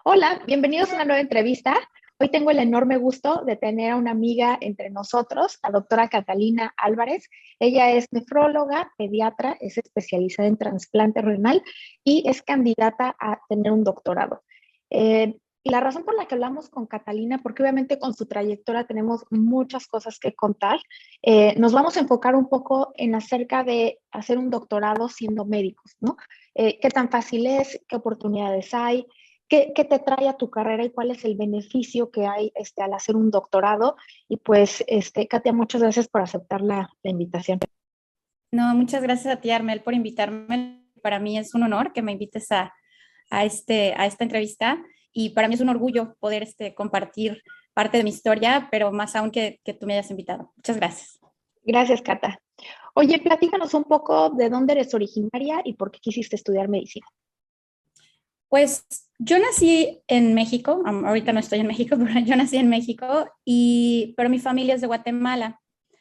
Hola, bienvenidos a una nueva entrevista. Hoy tengo el enorme gusto de tener a una amiga entre nosotros, la doctora Catalina Álvarez. Ella es nefróloga, pediatra, es especializada en trasplante renal y es candidata a tener un doctorado. Y la razón por la que hablamos con Catalina, porque obviamente con su trayectoria tenemos muchas cosas que contar, nos vamos a enfocar un poco en acerca de hacer un doctorado siendo médicos, ¿no? ¿Qué tan fácil es? ¿Qué oportunidades hay? ¿Qué te trae a tu carrera y cuál es el beneficio que hay al hacer un doctorado? Y pues, Katia, muchas gracias por aceptar la invitación. No, muchas gracias a ti, Armel, por invitarme. Para mí es un honor que me invites a esta entrevista y para mí es un orgullo poder compartir parte de mi historia, pero más aún que tú me hayas invitado. Muchas gracias. Gracias, Cata. Oye, platícanos un poco de dónde eres originaria y por qué quisiste estudiar medicina. Pues yo nací en México, ahorita no estoy en México, pero yo nací en México, pero mi familia es de Guatemala. Mm.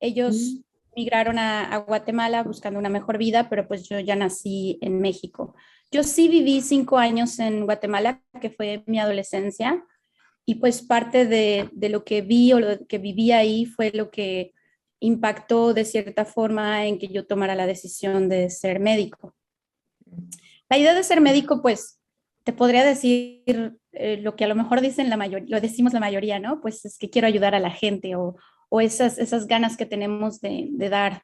Ellos migraron a Guatemala buscando una mejor vida, pero pues yo ya nací en México. Yo sí viví 5 años en Guatemala, que fue mi adolescencia, y pues parte de lo que vi o lo que viví ahí fue lo que impactó de cierta forma en que yo tomara la decisión de ser médico. La idea de ser médico, pues, te podría decir lo que a lo mejor dicen la mayoría, lo decimos la mayoría, ¿no? Pues es que quiero ayudar a la gente o esas ganas que tenemos de dar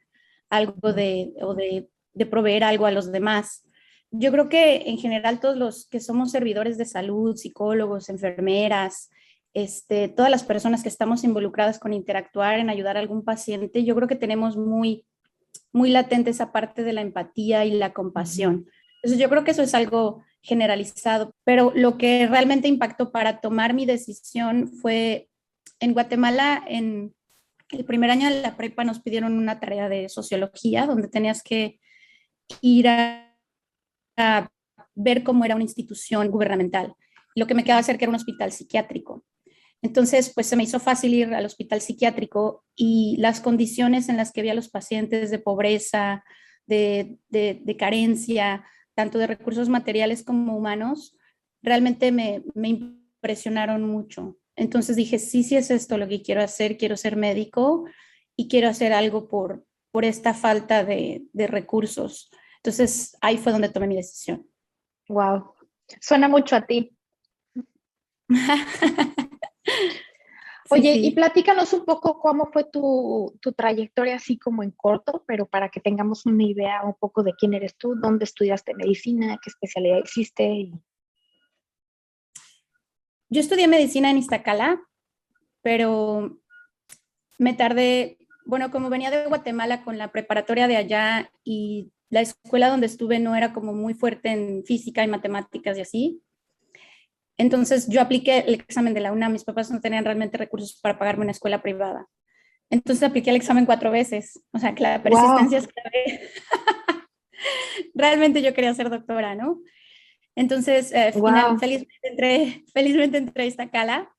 algo de proveer algo a los demás. Yo creo que en general todos los que somos servidores de salud, psicólogos, enfermeras, todas las personas que estamos involucradas con interactuar en ayudar a algún paciente, yo creo que tenemos muy latente esa parte de la empatía y la compasión. Entonces yo creo que eso es algo generalizado, pero lo que realmente impactó para tomar mi decisión fue en Guatemala, en el primer año de la prepa nos pidieron una tarea de sociología donde tenías que ir a ver cómo era una institución gubernamental. Lo que me quedaba cerca era un hospital psiquiátrico. Entonces, pues se me hizo fácil ir al hospital psiquiátrico y las condiciones en las que vi a los pacientes de pobreza, de carencia, tanto de recursos materiales como humanos, realmente me impresionaron mucho. Entonces dije, sí, sí es esto lo que quiero hacer, quiero ser médico y quiero hacer algo por esta falta de recursos. Entonces ahí fue donde tomé mi decisión. Wow, suena mucho a ti. Sí, Oye, y sí. platícanos un poco cómo fue tu trayectoria así como en corto, pero para que tengamos una idea un poco de quién eres tú, dónde estudiaste medicina, qué especialidad existe. Yo estudié medicina en Iztacala, pero me tardé, bueno, como venía de Guatemala con la preparatoria de allá y la escuela donde estuve no era como muy fuerte en física y matemáticas y así. Entonces yo apliqué el examen de la UNAM, mis papás no tenían realmente recursos para pagarme una escuela privada. Entonces apliqué el examen 4 veces, o sea que la persistencia Wow. es clave. Realmente yo quería ser doctora, ¿no? Entonces, Wow. felizmente entré a Iztacala.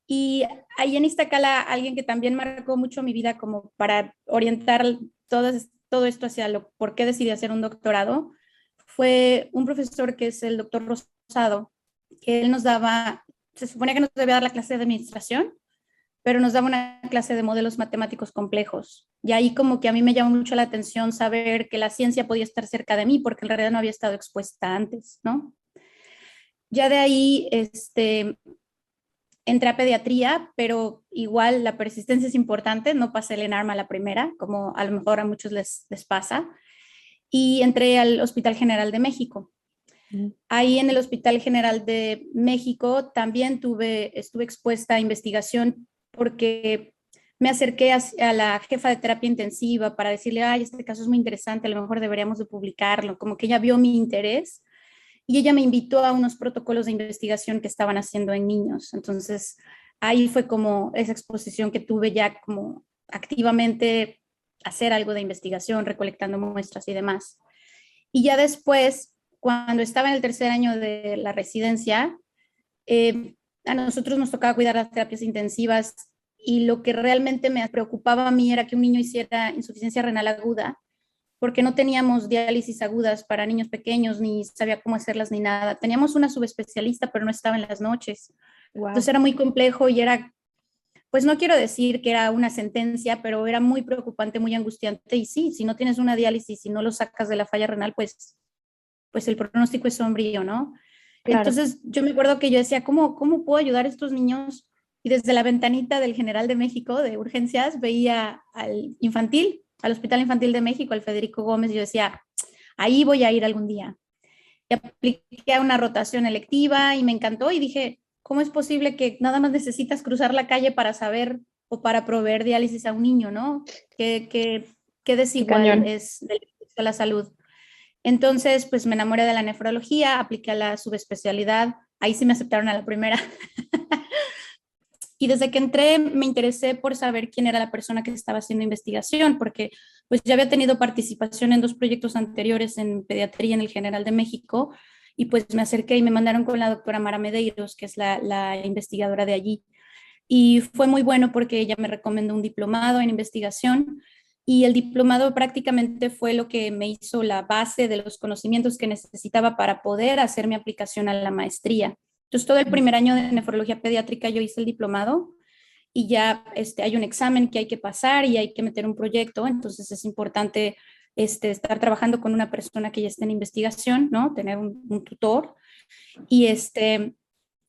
Y ahí en Iztacala, alguien que también marcó mucho mi vida como para orientar todo esto hacia lo por qué decidí hacer un doctorado, fue un profesor que es el doctor Rosado, que él nos daba, se supone que nos debía dar la clase de administración, pero nos daba una clase de modelos matemáticos complejos. Y ahí como que a mí me llamó mucho la atención saber que la ciencia podía estar cerca de mí, porque en realidad no había estado expuesta antes, ¿no? Ya de ahí, entré a pediatría, pero igual la persistencia es importante, no pasé el ENARM a la primera, como a lo mejor a muchos les pasa, y entré al Hospital General de México. Ahí en el Hospital General de México también estuve expuesta a investigación porque me acerqué a la jefa de terapia intensiva para decirle, ay, este caso es muy interesante, a lo mejor deberíamos de publicarlo, como que ella vio mi interés y ella me invitó a unos protocolos de investigación que estaban haciendo en niños. Entonces, ahí fue como esa exposición que tuve ya como activamente hacer algo de investigación, recolectando muestras y demás. Y ya después, cuando estaba en el tercer año de la residencia, a nosotros nos tocaba cuidar las terapias intensivas y lo que realmente me preocupaba a mí era que un niño hiciera insuficiencia renal aguda porque no teníamos diálisis agudas para niños pequeños, ni sabía cómo hacerlas ni nada. Teníamos una subespecialista, pero no estaba en las noches. Entonces Wow. era muy complejo y era, pues no quiero decir que era una sentencia, pero era muy preocupante, muy angustiante. Y sí, si no tienes una diálisis y no lo sacas de la falla renal, pues el pronóstico es sombrío, ¿no? Claro. Entonces yo me acuerdo que yo decía, ¿cómo puedo ayudar a estos niños? Y desde la ventanita del General de México de urgencias veía al infantil, al Hospital Infantil de México, al Federico Gómez, y yo decía, ahí voy a ir algún día. Y apliqué a una rotación electiva y me encantó y dije, ¿cómo es posible que nada más necesitas cruzar la calle para saber o para proveer diálisis a un niño, ¿no? Qué Qué desigual cañón. es la salud. Entonces, pues me enamoré de la nefrología, apliqué a la subespecialidad, ahí sí me aceptaron a la primera. Y desde que entré me interesé por saber quién era la persona que estaba haciendo investigación, porque pues ya había tenido participación en 2 proyectos anteriores en pediatría en el General de México, y pues me acerqué y me mandaron con la doctora Mara Medeiros, que es la investigadora de allí. Y fue muy bueno porque ella me recomendó un diplomado en investigación, y el diplomado prácticamente fue lo que me hizo la base de los conocimientos que necesitaba para poder hacer mi aplicación a la maestría. Entonces, todo el primer año de nefrología pediátrica yo hice el diplomado y ya hay un examen que hay que pasar y hay que meter un proyecto, entonces es importante estar trabajando con una persona que ya esté en investigación, ¿no? Tener un tutor. Y,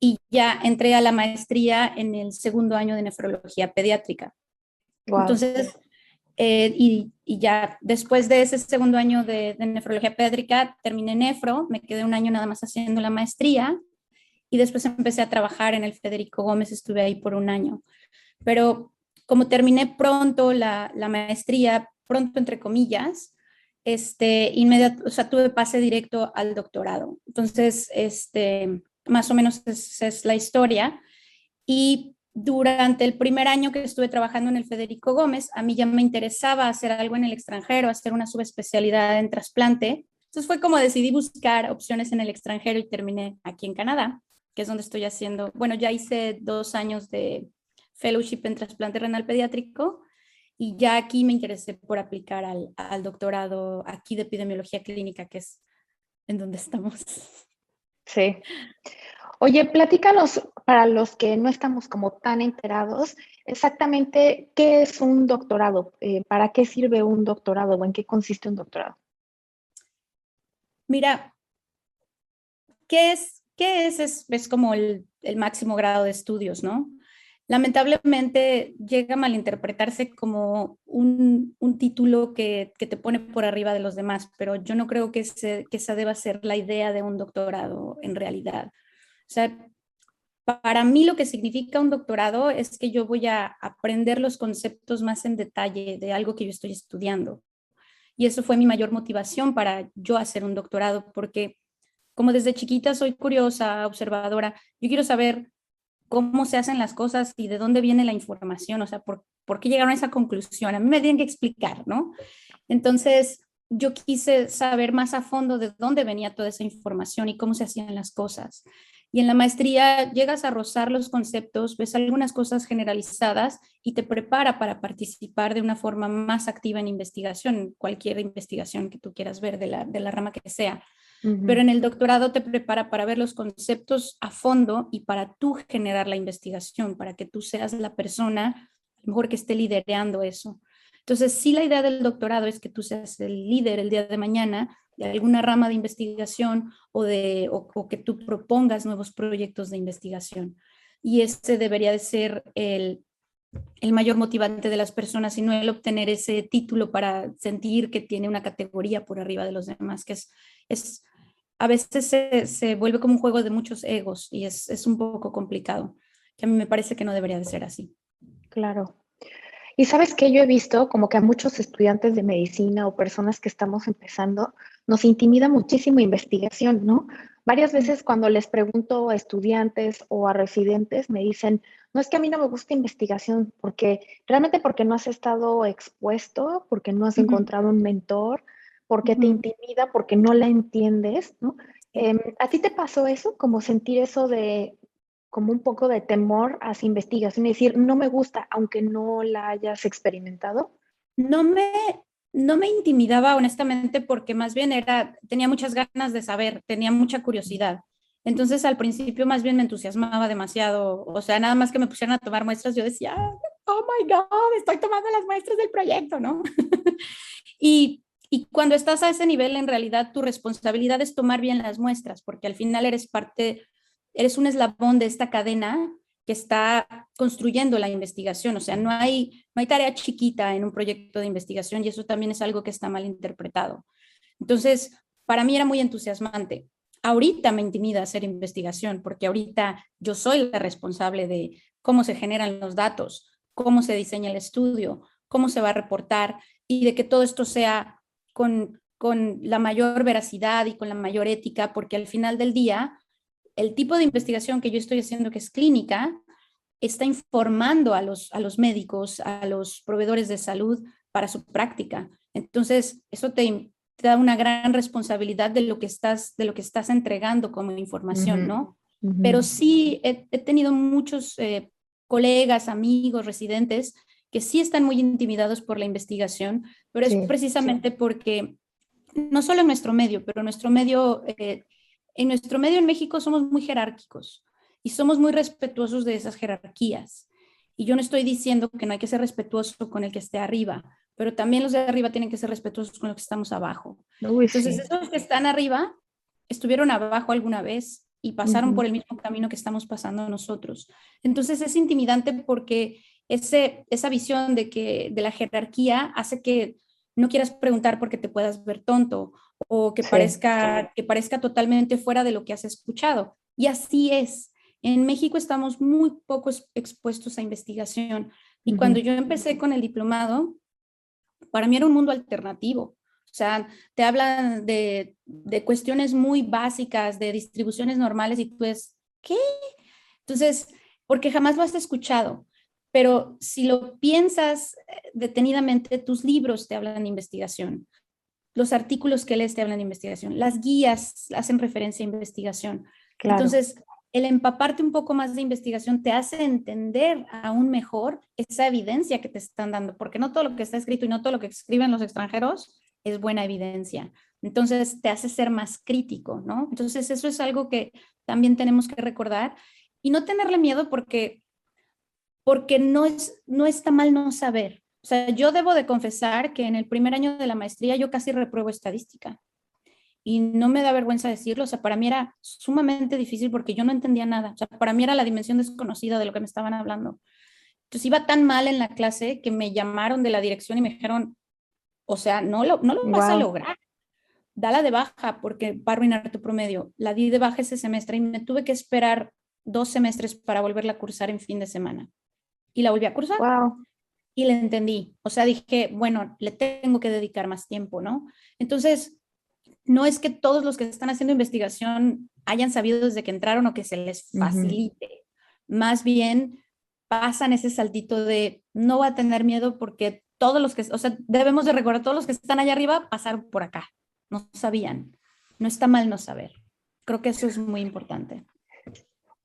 y ya entré a la maestría en el segundo año de nefrología pediátrica. Wow. Entonces, y ya después de ese segundo año de nefrología pediátrica, terminé nefro, me quedé un año nada más haciendo la maestría y después empecé a trabajar en el Federico Gómez, estuve ahí por un año. Pero como terminé pronto la maestría, pronto entre comillas, inmediato, o sea, tuve pase directo al doctorado. Entonces, más o menos esa es la historia. Y durante el primer año que estuve trabajando en el Federico Gómez, a mí ya me interesaba hacer algo en el extranjero, hacer una subespecialidad en trasplante. Entonces fue como decidí buscar opciones en el extranjero y terminé aquí en Canadá, que es donde estoy haciendo, bueno, ya hice 2 años de fellowship en trasplante renal pediátrico y ya aquí me interesé por aplicar al doctorado aquí de epidemiología clínica, que es en donde estamos. Sí. Oye, platícanos, para los que no estamos como tan enterados, exactamente qué es un doctorado, para qué sirve un doctorado o en qué consiste un doctorado. Mira, ¿qué es? Es como el máximo grado de estudios, ¿no? Lamentablemente llega a malinterpretarse como un título que te pone por arriba de los demás, pero yo no creo que esa deba ser la idea de un doctorado en realidad. O sea, para mí lo que significa un doctorado es que yo voy a aprender los conceptos más en detalle de algo que yo estoy estudiando. Y eso fue mi mayor motivación para yo hacer un doctorado, porque como desde chiquita soy curiosa, observadora, yo quiero saber cómo se hacen las cosas y de dónde viene la información, o sea, por qué llegaron a esa conclusión. A mí me tienen que explicar, ¿no? Entonces, yo quise saber más a fondo de dónde venía toda esa información y cómo se hacían las cosas. Y en la maestría llegas a rozar los conceptos, ves algunas cosas generalizadas y te prepara para participar de una forma más activa en investigación, cualquier investigación que tú quieras ver de la rama que sea. Pero Ujú. en el doctorado te prepara para ver los conceptos a fondo y para tú generar la investigación, para que tú seas la persona, a lo mejor que esté liderando eso. Entonces, sí, la idea del doctorado es que tú seas el líder el día de mañana de alguna rama de investigación o que tú propongas nuevos proyectos de investigación. Y ese debería de ser el mayor motivante de las personas y no el obtener ese título para sentir que tiene una categoría por arriba de los demás, que es a veces se vuelve como un juego de muchos egos y es un poco complicado, que a mí me parece que no debería de ser así. Claro. Y sabes que yo he visto como que a muchos estudiantes de medicina o personas que estamos empezando, nos intimida muchísimo investigación, ¿no? Varias veces cuando les pregunto a estudiantes o a residentes, me dicen, no es que a mí no me gusta investigación, porque realmente porque no has estado expuesto, porque no has Uh -huh, encontrado un mentor, uh porque te -huh, intimida, porque no la entiendes, ¿no? sí. ¿A ti te pasó eso? Como sentir eso de como un poco de temor hacia investigación y decir, no me gusta, aunque no la hayas experimentado. No me, no me intimidaba honestamente porque más bien tenía muchas ganas de saber, tenía mucha curiosidad. Entonces al principio más bien me entusiasmaba demasiado, o sea, nada más que me pusieran a tomar muestras, yo decía, oh my God, estoy tomando las muestras del proyecto, ¿no? Y cuando estás a ese nivel, en realidad tu responsabilidad es tomar bien las muestras, porque al final eres un eslabón de esta cadena que está construyendo la investigación. O sea, no hay tarea chiquita en un proyecto de investigación y eso también es algo que está mal interpretado. Entonces, para mí era muy entusiasmante. Ahorita me intimida hacer investigación porque ahorita yo soy la responsable de cómo se generan los datos, cómo se diseña el estudio, cómo se va a reportar y de que todo esto sea con la mayor veracidad y con la mayor ética, porque al final del día, el tipo de investigación que yo estoy haciendo, que es clínica, está informando a los médicos, a los proveedores de salud para su práctica. Entonces, eso te da una gran responsabilidad de lo que estás entregando como información, ¿no? Pero sí he tenido muchos colegas, amigos, residentes que sí están muy intimidados por la investigación, pero es precisamente porque no solo en nuestro medio, pero en nuestro medio en México somos muy jerárquicos y somos muy respetuosos de esas jerarquías. Y yo no estoy diciendo que no hay que ser respetuoso con el que esté arriba, pero también los de arriba tienen que ser respetuosos con los que estamos abajo. Uy, Entonces, sí. esos que están arriba estuvieron abajo alguna vez y pasaron por el mismo camino que estamos pasando nosotros. Entonces, es intimidante porque esa visión de la jerarquía hace que no quieras preguntar porque te puedas ver tonto o que parezca totalmente fuera de lo que has escuchado. Y así es. En México estamos muy poco expuestos a investigación. Y cuando yo empecé con el diplomado, para mí era un mundo alternativo. O sea, te hablan de cuestiones muy básicas, de distribuciones normales y tú es, ¿qué? Entonces, porque jamás lo has escuchado. Pero si lo piensas detenidamente, tus libros te hablan de investigación, los artículos que lees te hablan de investigación, las guías hacen referencia a investigación. Claro. Entonces, el empaparte un poco más de investigación te hace entender aún mejor esa evidencia que te están dando, porque no todo lo que está escrito y no todo lo que escriben los extranjeros es buena evidencia. Entonces, te hace ser más crítico, ¿no? Entonces, eso es algo que también tenemos que recordar y no tenerle miedo porque no está mal no saber. O sea, yo debo de confesar que en el primer año de la maestría yo casi repruebo estadística y no me da vergüenza decirlo. O sea, para mí era sumamente difícil porque yo no entendía nada. O sea, para mí era la dimensión desconocida de lo que me estaban hablando. Entonces iba tan mal en la clase que me llamaron de la dirección y me dijeron, o sea, no lo vas a Wow. lograr. Dala de baja porque va a arruinar tu promedio. La di de baja ese semestre y me tuve que esperar 2 semestres para volverla a cursar en fin de semana. Y la volví a cursar Wow. y le entendí. O sea, dije, bueno, le tengo que dedicar más tiempo, ¿no? Entonces, no es que todos los que están haciendo investigación hayan sabido desde que entraron o que se les facilite. Más bien pasan ese saltito de no va a tener miedo porque todos los que, o sea, debemos de recordar, todos los que están allá arriba pasaron por acá, no sabían. No está mal no saber. Creo que eso es muy importante.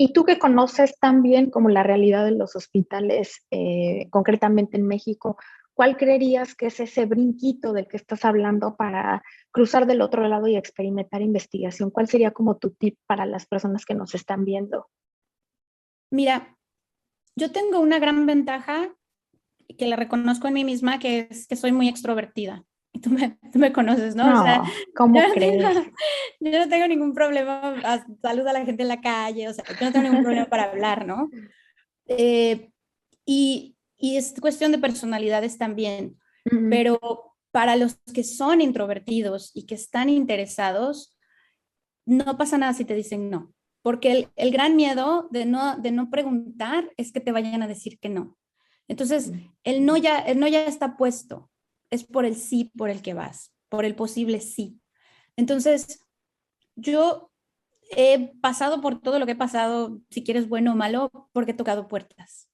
Y tú que conoces tan bien como la realidad de los hospitales, concretamente en México, ¿cuál creerías que es ese brinquito del que estás hablando para cruzar del otro lado y experimentar investigación? ¿Cuál sería como tu tip para las personas que nos están viendo? Mira, yo tengo una gran ventaja que la reconozco en mí misma, que es que soy muy extrovertida. Y tú me conoces, ¿no? O sea, No, yo ¿cómo no tengo, crees? yo no tengo ningún problema, saludo a la gente en la calle, o sea, yo no tengo ningún problema para hablar, ¿no? Eh, y es cuestión de personalidades también, Mm, pero para los que son introvertidos y que están interesados, no pasa nada si te dicen no, porque el gran miedo de no preguntar es que te vayan a decir que no. Entonces, el no ya está puesto, es por el sí por el que vas, por el posible sí. Entonces, yo he pasado por todo lo que he pasado, si quieres bueno o malo, porque he tocado puertas.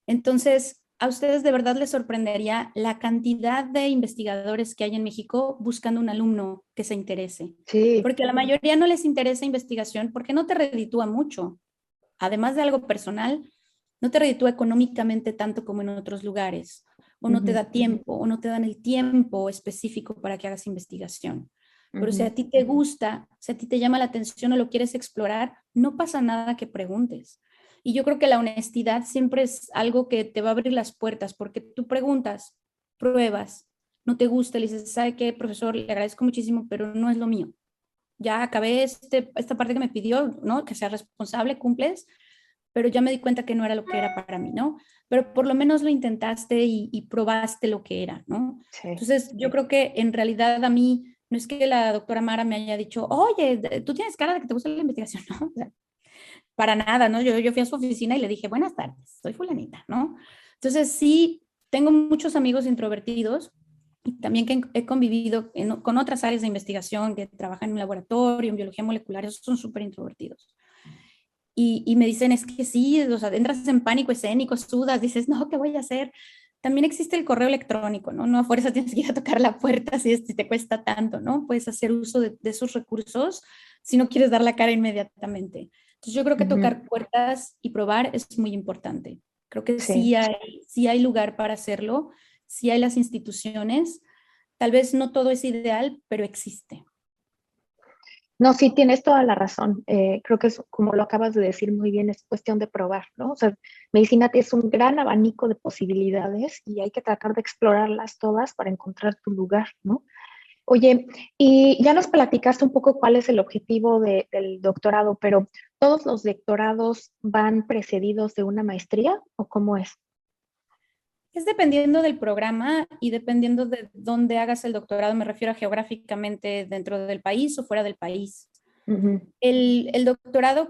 Entonces, a ustedes de verdad les sorprendería la cantidad de investigadores que hay en México buscando un alumno que se interese, sí, porque a la mayoría no les interesa investigación porque no te reditúa mucho. Además de algo personal, no te reditúa económicamente tanto como en otros lugares. o no te da tiempo, o no te dan el tiempo específico para que hagas investigación. Pero si a ti te gusta, si a ti te llama la atención o lo quieres explorar, no pasa nada que preguntes. Y yo creo que la honestidad siempre es algo que te va a abrir las puertas, porque tú preguntas, pruebas, no te gusta, le dices, ¿sabe qué, profesor? Le agradezco muchísimo, pero no es lo mío. Ya acabé esta parte que me pidió, ¿no? Que sea responsable, cumples, pero ya me di cuenta que no era lo que era para mí, ¿no? Pero por lo menos lo intentaste y probaste lo que era, ¿no? Sí, Entonces, yo creo que en realidad a mí, no es que la doctora Mara me haya dicho, oye, tú tienes cara de que te gusta la investigación, ¿no? O sea, para nada, ¿no? Yo fui a su oficina y le dije, buenas tardes, soy fulanita, ¿no? Entonces, sí, tengo muchos amigos introvertidos y también que he convivido con otras áreas de investigación que trabajan en un laboratorio, en biología molecular, esos son súper introvertidos. Y me dicen, es que sí, o sea, entras en pánico escénico, sudas, dices, no, ¿qué voy a hacer? También existe el correo electrónico, ¿no? No a fuerza tienes que ir a tocar la puerta si te cuesta tanto, ¿no? Puedes hacer uso de esos recursos si no quieres dar la cara inmediatamente. Entonces yo creo que tocar puertas y probar es muy importante. Creo que sí. sí hay lugar para hacerlo, sí hay las instituciones. Tal vez no todo es ideal, pero existe. No, sí, tienes toda la razón. Creo que es, como lo acabas de decir muy bien, es cuestión de probar, ¿no? O sea, medicina es un gran abanico de posibilidades y hay que tratar de explorarlas todas para encontrar tu lugar, ¿no? Oye, y ya nos platicaste un poco cuál es el objetivo del doctorado, pero ¿todos los doctorados van precedidos de una maestría o cómo es? Es dependiendo del programa y dependiendo de dónde hagas el doctorado, me refiero a geográficamente dentro del país o fuera del país. Ujú, El doctorado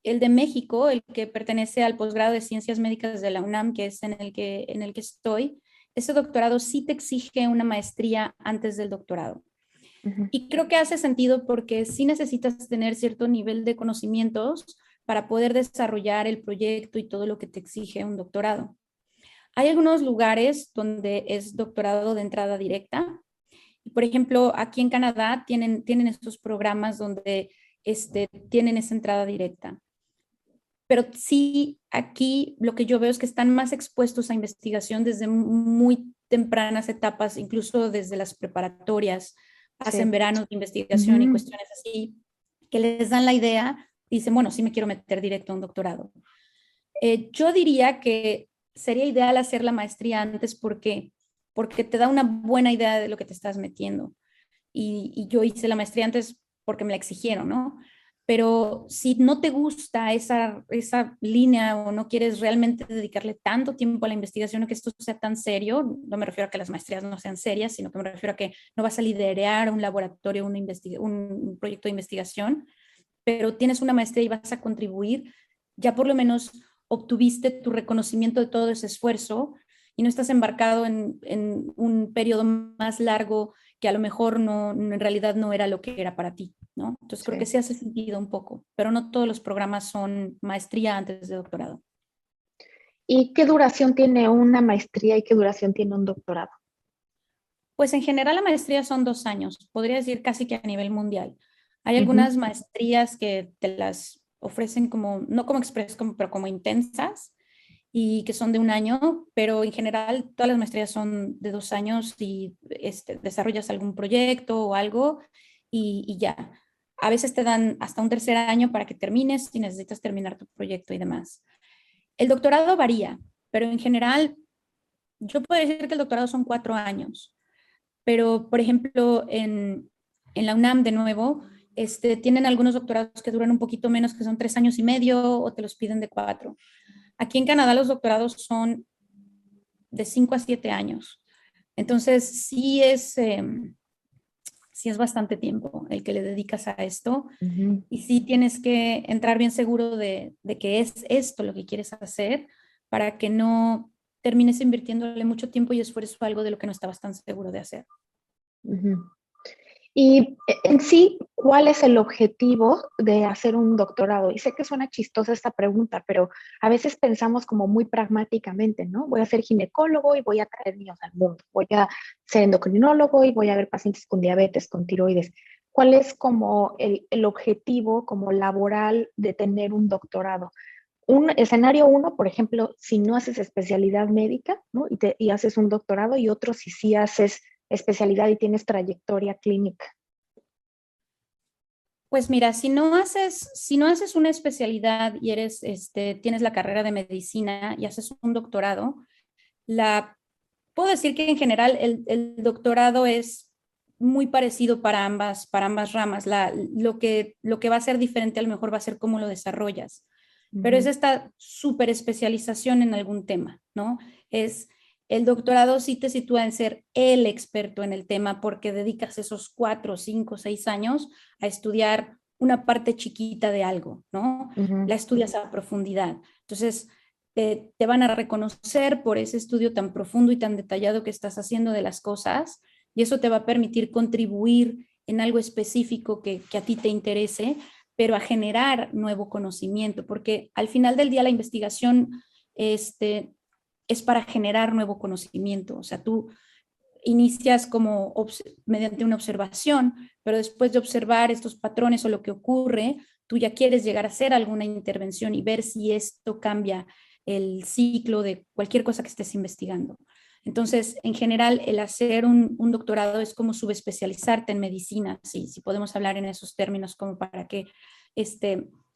el de México, el que pertenece al posgrado de Ciencias Médicas de la UNAM, que es en el que estoy, ese doctorado sí te exige una maestría antes del doctorado. ujú. Y creo que hace sentido porque sí necesitas tener cierto nivel de conocimientos para poder desarrollar el proyecto y todo lo que te exige un doctorado. Hay algunos lugares donde es doctorado de entrada directa. Por ejemplo, aquí en Canadá tienen estos programas donde tienen esa entrada directa. Pero sí, aquí lo que yo veo es que están más expuestos a investigación desde muy tempranas etapas, incluso desde las preparatorias, hacen Sí. veranos de investigación y Ujú. cuestiones así, que les dan la idea y dicen, bueno, sí me quiero meter directo a un doctorado. Yo diría que sería ideal hacer la maestría antes porque te da una buena idea de lo que te estás metiendo. Y yo hice la maestría antes porque me la exigieron, ¿no? Pero si no te gusta esa línea o no quieres realmente dedicarle tanto tiempo a la investigación o que esto sea tan serio, no me refiero a que las maestrías no sean serias, sino que me refiero a que no vas a liderar un laboratorio, un proyecto de investigación, pero tienes una maestría y vas a contribuir, ya por lo menos obtuviste tu reconocimiento de todo ese esfuerzo y no estás embarcado en un periodo más largo que a lo mejor en realidad no era lo que era para ti, ¿no? Entonces creo que Sí. sí hace sentido un poco, pero no todos los programas son maestría antes de doctorado. ¿Y qué duración tiene una maestría y qué duración tiene un doctorado? Pues en general la maestría son 2 años, podría decir casi que a nivel mundial. Hay Ujú, algunas maestrías que te las ofrecen como, no como express, pero como intensas y que son de 1 año, pero en general todas las maestrías son de 2 años y desarrollas algún proyecto o algo y ya. A veces te dan hasta un tercer año para que termines si necesitas terminar tu proyecto y demás. El doctorado varía, pero en general yo puedo decir que el doctorado son 4 años. Pero, por ejemplo, en la UNAM, de nuevo, tienen algunos doctorados que duran un poquito menos, que son 3 años y medio, o te los piden de 4. Aquí en Canadá los doctorados son de 5 a 7 años. Entonces, sí es bastante tiempo el que le dedicas a esto ujú. y sí tienes que entrar bien seguro de que es esto lo que quieres hacer para que no termines invirtiéndole mucho tiempo y esfuerzo a algo de lo que no estabas tan seguro de hacer. Ujú. Y en sí, ¿cuál es el objetivo de hacer un doctorado? Y sé que suena chistosa esta pregunta, pero a veces pensamos como muy pragmáticamente, ¿no? Voy a ser ginecólogo y voy a traer niños al mundo. Voy a ser endocrinólogo y voy a ver pacientes con diabetes, con tiroides. ¿Cuál es como el objetivo como laboral de tener un doctorado? un escenario uno, por ejemplo, si no haces especialidad médica, ¿no? Y haces un doctorado, y otro si sí haces especialidad y tienes trayectoria clínica. Pues mira, si no haces una especialidad y tienes la carrera de medicina y haces un doctorado, puedo decir que en general el doctorado es muy parecido para ambas ramas. Lo que va a ser diferente a lo mejor va a ser cómo lo desarrollas, pero es esta súper especialización en algún tema, ¿no? El doctorado sí te sitúa en ser el experto en el tema porque dedicas esos 4, 5, 6 años a estudiar una parte chiquita de algo, ¿no? Uh-huh. La estudias a profundidad. Entonces, te van a reconocer por ese estudio tan profundo y tan detallado que estás haciendo de las cosas, y eso te va a permitir contribuir en algo específico que a ti te interese, pero a generar nuevo conocimiento, porque al final del día la investigación es para generar nuevo conocimiento. O sea, tú inicias mediante una observación, pero después de observar estos patrones o lo que ocurre, tú ya quieres llegar a hacer alguna intervención y ver si esto cambia el ciclo de cualquier cosa que estés investigando. Entonces, en general, el hacer un doctorado es como subespecializarte en medicina, si podemos hablar en esos términos, como para que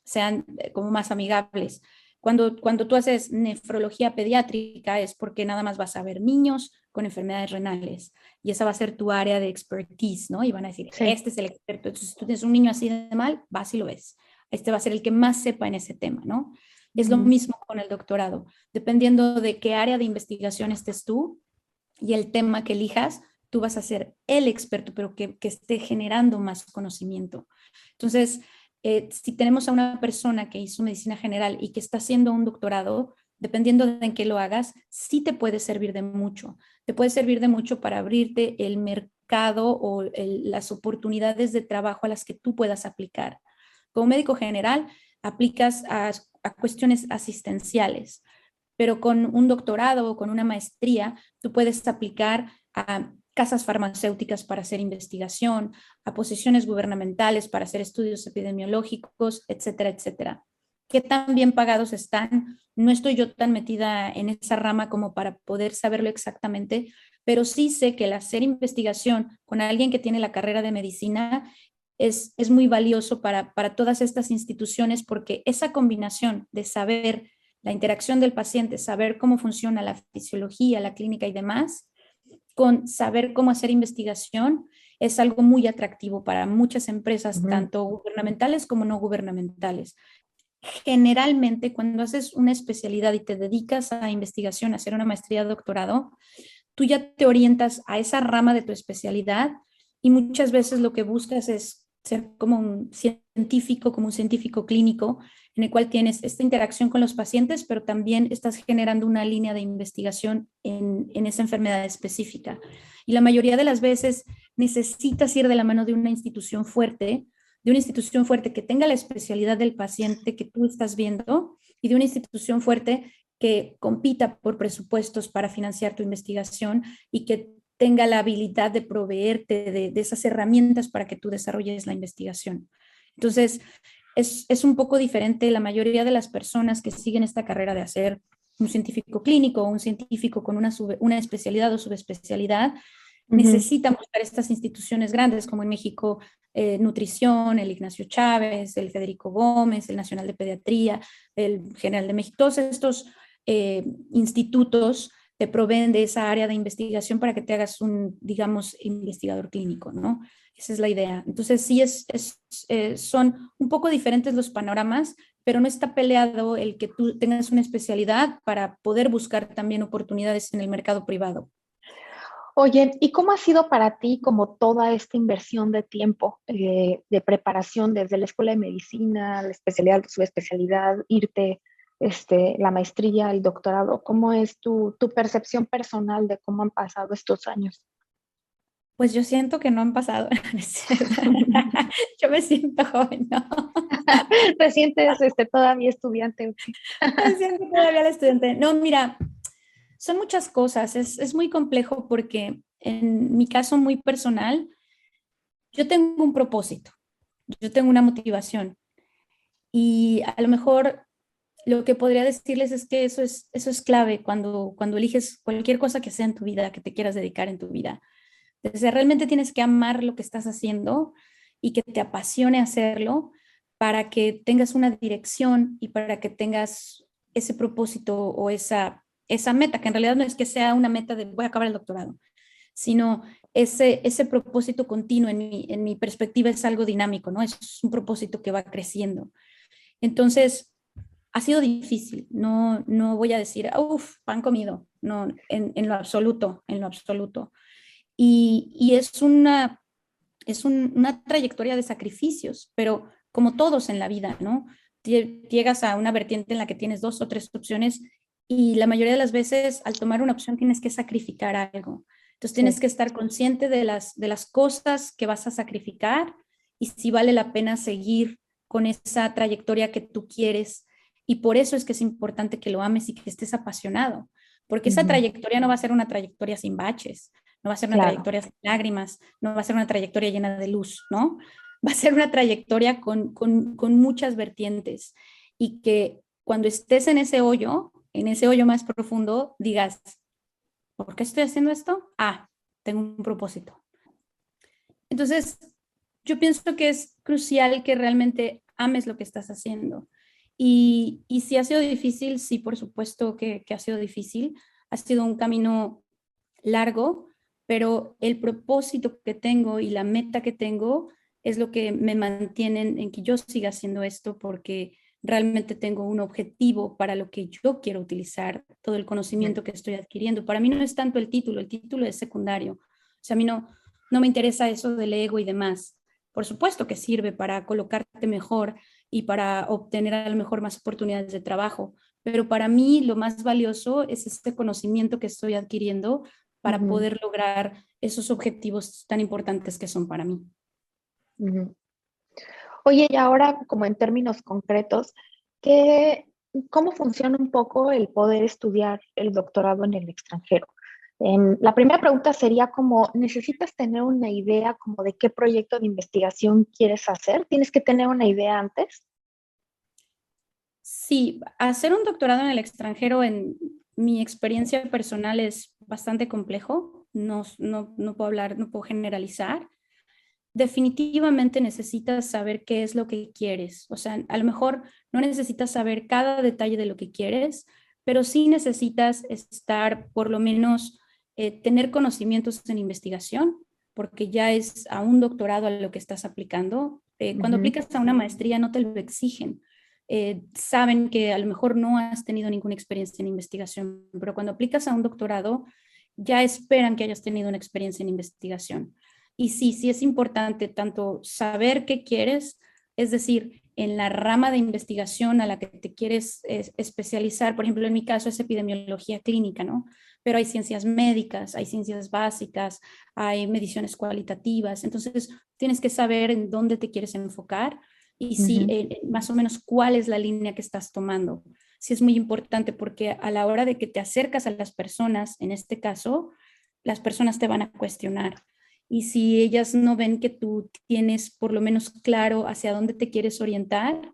sean como más amigables. Cuando tú haces nefrología pediátrica es porque nada más vas a ver niños con enfermedades renales y esa va a ser tu área de expertise, ¿no? Y van a decir, Sí. este es el experto. Entonces, si tú tienes un niño así de mal, vas y lo ves. Este va a ser el que más sepa en ese tema, ¿no? Es lo mismo con el doctorado. Dependiendo de qué área de investigación estés tú y el tema que elijas, tú vas a ser el experto, pero que esté generando más conocimiento. Entonces, si tenemos a una persona que hizo medicina general y que está haciendo un doctorado, dependiendo de en qué lo hagas, sí te puede servir de mucho. Te puede servir de mucho para abrirte el mercado o las oportunidades de trabajo a las que tú puedas aplicar. Como médico general, aplicas a cuestiones asistenciales, pero con un doctorado o con una maestría, tú puedes aplicar a casas farmacéuticas para hacer investigación, a posiciones gubernamentales para hacer estudios epidemiológicos, etcétera, etcétera. ¿Qué tan bien pagados están? No estoy yo tan metida en esa rama como para poder saberlo exactamente, pero sí sé que el hacer investigación con alguien que tiene la carrera de medicina es muy valioso para todas estas instituciones, porque esa combinación de saber la interacción del paciente, saber cómo funciona la fisiología, la clínica y demás, con saber cómo hacer investigación, es algo muy atractivo para muchas empresas, Uh-huh. tanto gubernamentales como no gubernamentales. Generalmente, cuando haces una especialidad y te dedicas a investigación, a hacer una maestría, doctorado, tú ya te orientas a esa rama de tu especialidad y muchas veces lo que buscas es ser como un científico clínico, en el cual tienes esta interacción con los pacientes, pero también estás generando una línea de investigación en esa enfermedad específica. Y la mayoría de las veces necesitas ir de la mano de una institución fuerte que tenga la especialidad del paciente que tú estás viendo y de una institución fuerte que compita por presupuestos para financiar tu investigación y que tenga la habilidad de proveerte de esas herramientas para que tú desarrolles la investigación. Entonces, es un poco diferente. La mayoría de las personas que siguen esta carrera de hacer un científico clínico o un científico con una especialidad o subespecialidad, Uh-huh. necesitan buscar estas instituciones grandes, como en México, Nutrición, el Ignacio Chávez, el Federico Gómez, el Nacional de Pediatría, el General de México. Todos estos institutos te proveen de esa área de investigación para que te hagas un, digamos, investigador clínico, ¿no? Esa es la idea. Entonces, sí, son un poco diferentes los panoramas, pero no está peleado el que tú tengas una especialidad para poder buscar también oportunidades en el mercado privado. Oye, ¿y cómo ha sido para ti como toda esta inversión de tiempo de preparación desde la escuela de medicina, la especialidad, su especialidad, irte, la maestría, el doctorado? ¿Cómo es tu percepción personal de cómo han pasado estos años? Pues yo siento que no han pasado. Yo me siento joven, ¿no? Reciente es todavía estudiante. ¿O qué? Me siento todavía la estudiante. No, mira, son muchas cosas. Es muy complejo porque en mi caso muy personal, yo tengo un propósito, yo tengo una motivación y a lo mejor lo que podría decirles es que eso es clave cuando eliges cualquier cosa que sea en tu vida, que te quieras dedicar en tu vida. O sea, realmente tienes que amar lo que estás haciendo y que te apasione hacerlo para que tengas una dirección y para que tengas ese propósito o esa meta, que en realidad no es que sea una meta de voy a acabar el doctorado, sino ese propósito continuo en mi perspectiva es algo dinámico, ¿no? Es un propósito que va creciendo. Entonces, ha sido difícil, no voy a decir, uff, pan comido, no, en lo absoluto, en lo absoluto. Y es una trayectoria de sacrificios, pero como todos en la vida, ¿no? Llegas a una vertiente en la que tienes dos o tres opciones y la mayoría de las veces al tomar una opción tienes que sacrificar algo. Entonces tienes Sí. que estar consciente de las cosas que vas a sacrificar y si vale la pena seguir con esa trayectoria que tú quieres. Y por eso es que es importante que lo ames y que estés apasionado, porque esa Ujú. trayectoria no va a ser una trayectoria sin baches, no va a ser una Claro. trayectoria sin lágrimas, no va a ser una trayectoria llena de luz, ¿no? Va a ser una trayectoria con muchas vertientes y que cuando estés en ese hoyo más profundo, digas, ¿por qué estoy haciendo esto? Ah, tengo un propósito. Entonces, yo pienso que es crucial que realmente ames lo que estás haciendo. Y si ha sido difícil, sí, por supuesto que ha sido difícil. Ha sido un camino largo, pero el propósito que tengo y la meta que tengo es lo que me mantienen en que yo siga haciendo esto porque realmente tengo un objetivo para lo que yo quiero utilizar todo el Ujú. conocimiento que estoy adquiriendo. Para mí no es tanto el título es secundario. O sea, a mí no me interesa eso del ego y demás. Por supuesto que sirve para colocarte mejor y para obtener a lo mejor más oportunidades de trabajo, pero para mí lo más valioso es este conocimiento que estoy adquiriendo para Ujú. poder lograr esos objetivos tan importantes que son para mí. Ujú. Oye, y ahora, como en términos concretos, ¿qué, cómo funciona un poco el poder estudiar el doctorado en el extranjero? La primera pregunta sería como, ¿necesitas tener una idea como de qué proyecto de investigación quieres hacer? ¿Tienes que tener una idea antes? Sí, hacer un doctorado en el extranjero, en mi experiencia personal, es bastante complejo. No puedo hablar, no puedo generalizar. Definitivamente necesitas saber qué es lo que quieres. O sea, a lo mejor no necesitas saber cada detalle de lo que quieres, pero sí necesitas estar, por lo menos, tener conocimientos en investigación, porque ya es a un doctorado a lo que estás aplicando. Cuando Ujú. aplicas a una maestría no te lo exigen. Saben que a lo mejor no has tenido ninguna experiencia en investigación, pero cuando aplicas a un doctorado ya esperan que hayas tenido una experiencia en investigación. Y sí, sí es importante tanto saber qué quieres, es decir, en la rama de investigación a la que te quieres especializar. Por ejemplo, en mi caso es epidemiología clínica, ¿no? Pero hay ciencias médicas, hay ciencias básicas, hay mediciones cualitativas. Entonces, tienes que saber en dónde te quieres enfocar y sí, Ujú. más o menos cuál es la línea que estás tomando. Sí es muy importante porque a la hora de que te acercas a las personas, en este caso, las personas te van a cuestionar y si ellas no ven que tú tienes por lo menos claro hacia dónde te quieres orientar,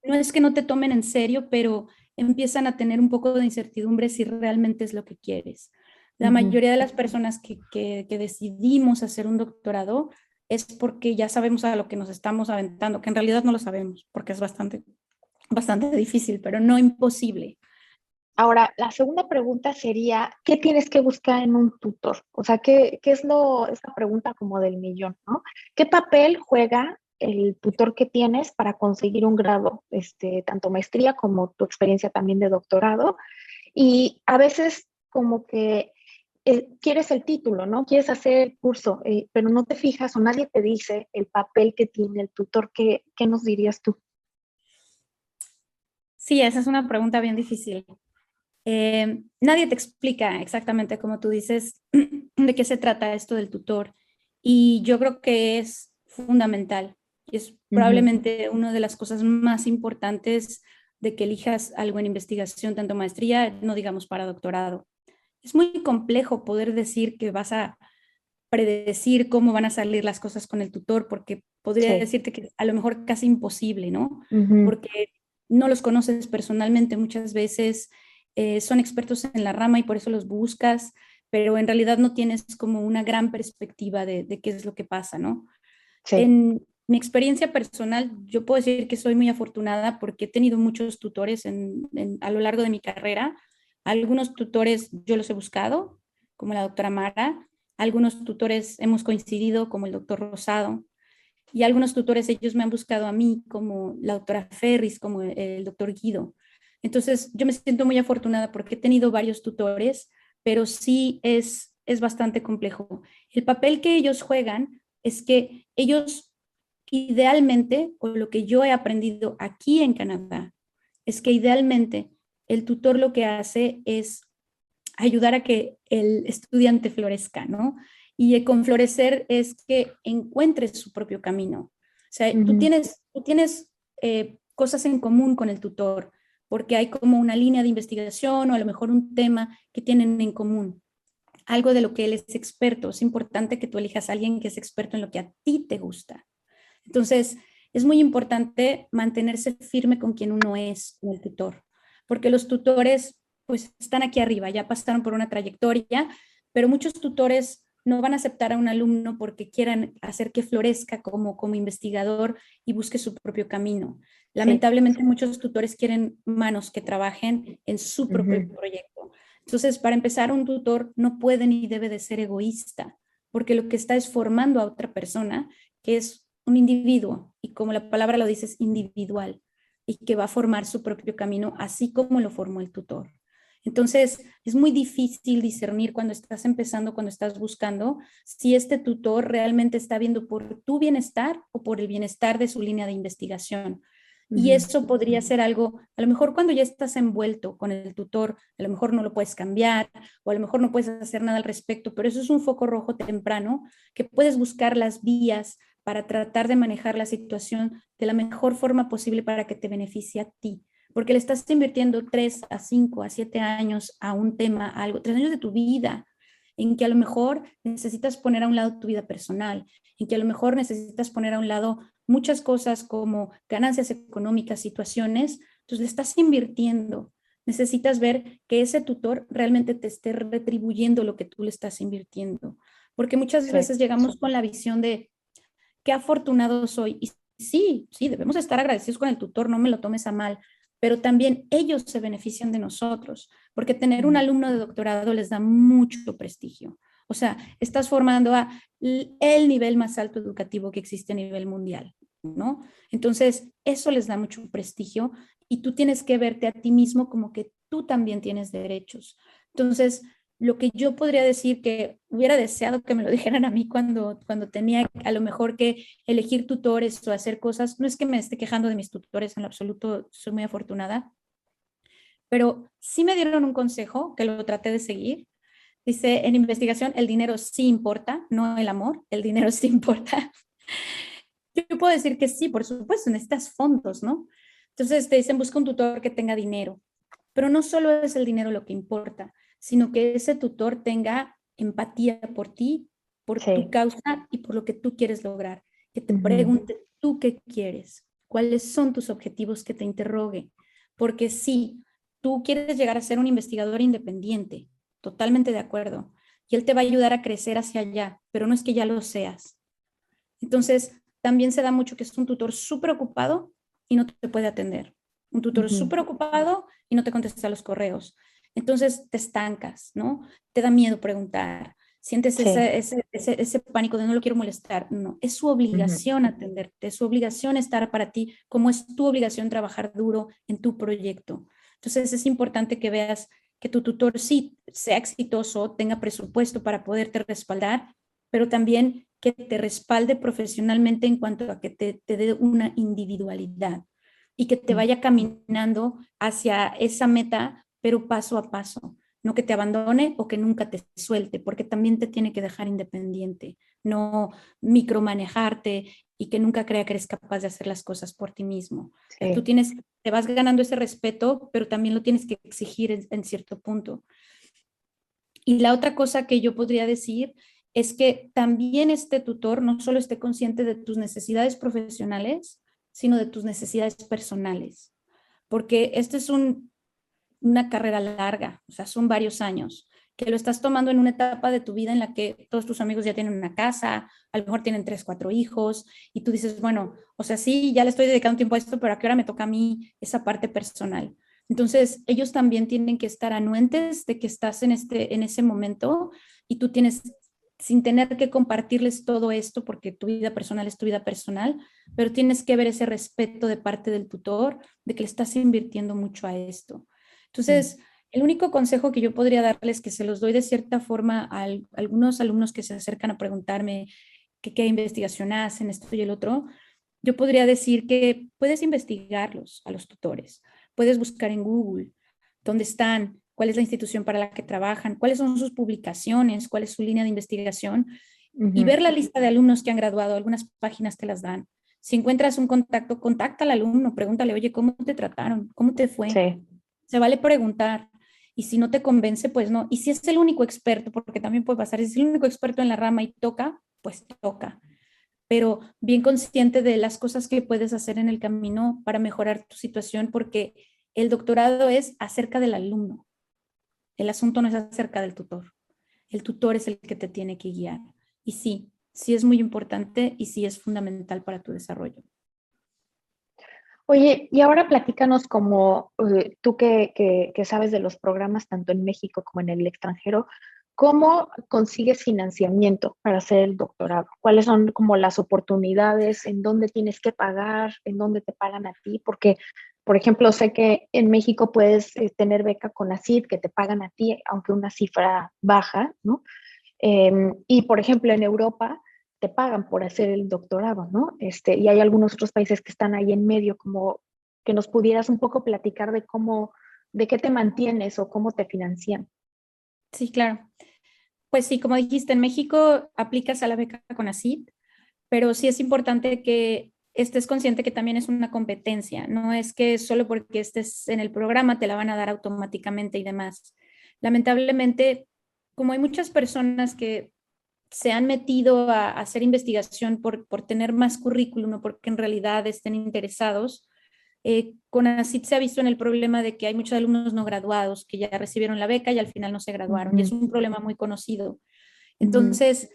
no es que no te tomen en serio, pero empiezan a tener un poco de incertidumbre si realmente es lo que quieres. La Ujú. mayoría de las personas que decidimos hacer un doctorado es porque ya sabemos a lo que nos estamos aventando, que en realidad no lo sabemos, porque es bastante difícil, pero no imposible. Ahora, la segunda pregunta sería, ¿qué tienes que buscar en un tutor? O sea, ¿qué es esta pregunta como del millón, ¿no? ¿Qué papel juega el tutor que tienes para conseguir un grado, tanto maestría como tu experiencia también de doctorado? Y a veces como que quieres el título, ¿no? Quieres hacer el curso, pero no te fijas o nadie te dice el papel que tiene el tutor. ¿Qué nos dirías tú? Sí, esa es una pregunta bien difícil. Nadie te explica exactamente, como tú dices, de qué se trata esto del tutor. Y yo creo que es fundamental. Y es Ujú. probablemente una de las cosas más importantes de que elijas algo en investigación, tanto maestría, no digamos para doctorado. Es muy complejo poder decir que vas a predecir cómo van a salir las cosas con el tutor, porque podría Sí. decirte que a lo mejor casi imposible, ¿no? Ujú. Porque no los conoces personalmente muchas veces, son expertos en la rama y por eso los buscas, pero en realidad no tienes como una gran perspectiva de qué es lo que pasa, ¿no? Sí. En mi experiencia personal, yo puedo decir que soy muy afortunada porque he tenido muchos tutores a lo largo de mi carrera. Algunos tutores yo los he buscado, como la doctora Mara. Algunos tutores hemos coincidido, como el doctor Rosado. Y algunos tutores ellos me han buscado a mí, como la doctora Ferris, como el doctor Guido. Entonces, yo me siento muy afortunada porque he tenido varios tutores, pero sí es bastante complejo. El papel que ellos juegan es que ellos idealmente, o lo que yo he aprendido aquí en Canadá, es que idealmente el tutor lo que hace es ayudar a que el estudiante florezca, ¿no? Y con florecer es que encuentre su propio camino. O sea, Ujú. tú tienes cosas en común con el tutor, porque hay como una línea de investigación o a lo mejor un tema que tienen en común, algo de lo que él es experto. Es importante que tú elijas a alguien que es experto en lo que a ti te gusta. Entonces, es muy importante mantenerse firme con quien uno es, con el tutor, porque los tutores pues están aquí arriba, ya pasaron por una trayectoria, pero muchos tutores no van a aceptar a un alumno porque quieran hacer que florezca como investigador y busque su propio camino. Sí. Lamentablemente muchos tutores quieren manos que trabajen en su propio Ujú. proyecto. Entonces, para empezar, un tutor no puede ni debe de ser egoísta, porque lo que está es formando a otra persona que es un individuo, y como la palabra lo dice, es individual, y que va a formar su propio camino, así como lo formó el tutor. Entonces, es muy difícil discernir cuando estás empezando, cuando estás buscando, si este tutor realmente está viendo por tu bienestar o por el bienestar de su línea de investigación. Y Ujú. eso podría ser algo, a lo mejor cuando ya estás envuelto con el tutor, a lo mejor no lo puedes cambiar o a lo mejor no puedes hacer nada al respecto, pero eso es un foco rojo temprano que puedes buscar las vías para tratar de manejar la situación de la mejor forma posible para que te beneficie a ti. Porque le estás invirtiendo 3 a 5 a 7 años a un tema, a algo, 3 años de tu vida, en que a lo mejor necesitas poner a un lado tu vida personal, en que a lo mejor necesitas poner a un lado muchas cosas como ganancias económicas, situaciones, entonces le estás invirtiendo. Necesitas ver que ese tutor realmente te esté retribuyendo lo que tú le estás invirtiendo. Porque muchas Sí. veces llegamos con la visión de qué afortunado soy. Y sí, sí, debemos estar agradecidos con el tutor, no me lo tomes a mal, pero también ellos se benefician de nosotros, porque tener un Ujú. alumno de doctorado les da mucho prestigio. O sea, estás formando a el nivel más alto educativo que existe a nivel mundial, ¿no? Entonces, eso les da mucho prestigio y tú tienes que verte a ti mismo como que tú también tienes derechos. Entonces, lo que yo podría decir que hubiera deseado que me lo dijeran a mí cuando tenía a lo mejor que elegir tutores o hacer cosas, no es que me esté quejando de mis tutores en lo absoluto, soy muy afortunada, pero sí me dieron un consejo que lo traté de seguir. Dice, en investigación el dinero sí importa, no el amor, el dinero sí importa. Yo puedo decir que sí, por supuesto, necesitas fondos, ¿no? Entonces te dicen, busca un tutor que tenga dinero, pero no solo es el dinero lo que importa, sino que ese tutor tenga empatía por ti, por tu Sí. causa y por lo que tú quieres lograr, que te Ujú. pregunte tú qué quieres, cuáles son tus objetivos, que te interrogue, porque si tú quieres llegar a ser un investigador independiente, totalmente de acuerdo, y él te va a ayudar a crecer hacia allá, pero no es que ya lo seas. Entonces, también se da mucho que es un tutor súper ocupado y no te puede atender. Un tutor Ujú. súper ocupado y no te contesta los correos. Entonces te estancas, ¿no? Te da miedo preguntar. Sientes Sí. ese pánico de no lo quiero molestar. No, es su Ujú. obligación atenderte, es su obligación estar para ti, como es tu obligación trabajar duro en tu proyecto. Entonces es importante que veas que tu tutor sí sea exitoso, tenga presupuesto para poderte respaldar, pero también que te respalde profesionalmente en cuanto a que te dé una individualidad y que te vaya caminando hacia esa meta, pero paso a paso. No que te abandone o que nunca te suelte, porque también te tiene que dejar independiente, no micromanejarte y que nunca crea que eres capaz de hacer las cosas por ti mismo. Tú Sí. tienes, te vas ganando ese respeto, pero también lo tienes que exigir en cierto punto. Y la otra cosa que yo podría decir es que también este tutor no solo esté consciente de tus necesidades profesionales, sino de tus necesidades personales. porque este es una carrera larga, o sea, son varios años, que lo estás tomando en una etapa de tu vida en la que todos tus amigos ya tienen una casa, a lo mejor tienen 3, 4 hijos, y tú dices, bueno, o sea, sí, ya le estoy dedicando tiempo a esto, pero ¿a qué hora me toca a mí esa parte personal? Entonces, ellos también tienen que estar anuentes de que estás en ese momento y tú tienes, sin tener que compartirles todo esto, porque tu vida personal es tu vida personal, pero tienes que ver ese respeto de parte del tutor, de que le estás invirtiendo mucho a esto. Entonces, el único consejo que yo podría darles, que se los doy de cierta forma a algunos alumnos que se acercan a preguntarme qué investigación hacen, esto y el otro, yo podría decir que puedes investigarlos a los tutores, puedes buscar en Google dónde están, cuál es la institución para la que trabajan, cuáles son sus publicaciones, cuál es su línea de investigación y ver la lista de alumnos que han graduado. Algunas páginas te las dan. Si encuentras un contacto, contacta al alumno, pregúntale, oye, ¿cómo te trataron? ¿Cómo te fue? Sí. Se vale preguntar. Y si no te convence, pues no. Y si es el único experto, porque también puede pasar, si es el único experto en la rama y toca, pues toca. Pero bien consciente de las cosas que puedes hacer en el camino para mejorar tu situación, porque el doctorado es acerca del alumno. El asunto no es acerca del tutor. El tutor es el que te tiene que guiar. Y sí, sí es muy importante y sí es fundamental para tu desarrollo. Oye, y ahora platícanos como tú que sabes de los programas tanto en México como en el extranjero, ¿cómo consigues financiamiento para hacer el doctorado? ¿Cuáles son como las oportunidades? ¿En dónde tienes que pagar? ¿En dónde te pagan a ti? Porque, por ejemplo, sé que en México puedes tener beca con CONACYT que te pagan a ti, aunque una cifra baja, ¿no? Y por ejemplo, en Europa te pagan por hacer el doctorado, ¿no? Y hay algunos otros países que están ahí en medio, como que nos pudieras un poco platicar de cómo, de qué te mantienes o cómo te financian. Sí, claro. Pues sí, como dijiste, en México aplicas a la beca CONACYT, pero sí es importante que estés consciente que también es una competencia, no es que solo porque estés en el programa te la van a dar automáticamente y demás. Lamentablemente, como hay muchas personas que se han metido a hacer investigación por tener más currículum o porque en realidad estén interesados, CONACYT se ha visto en el problema de que hay muchos alumnos no graduados que ya recibieron la beca y al final no se graduaron, y es Ujú, un problema muy conocido. ujú. Entonces,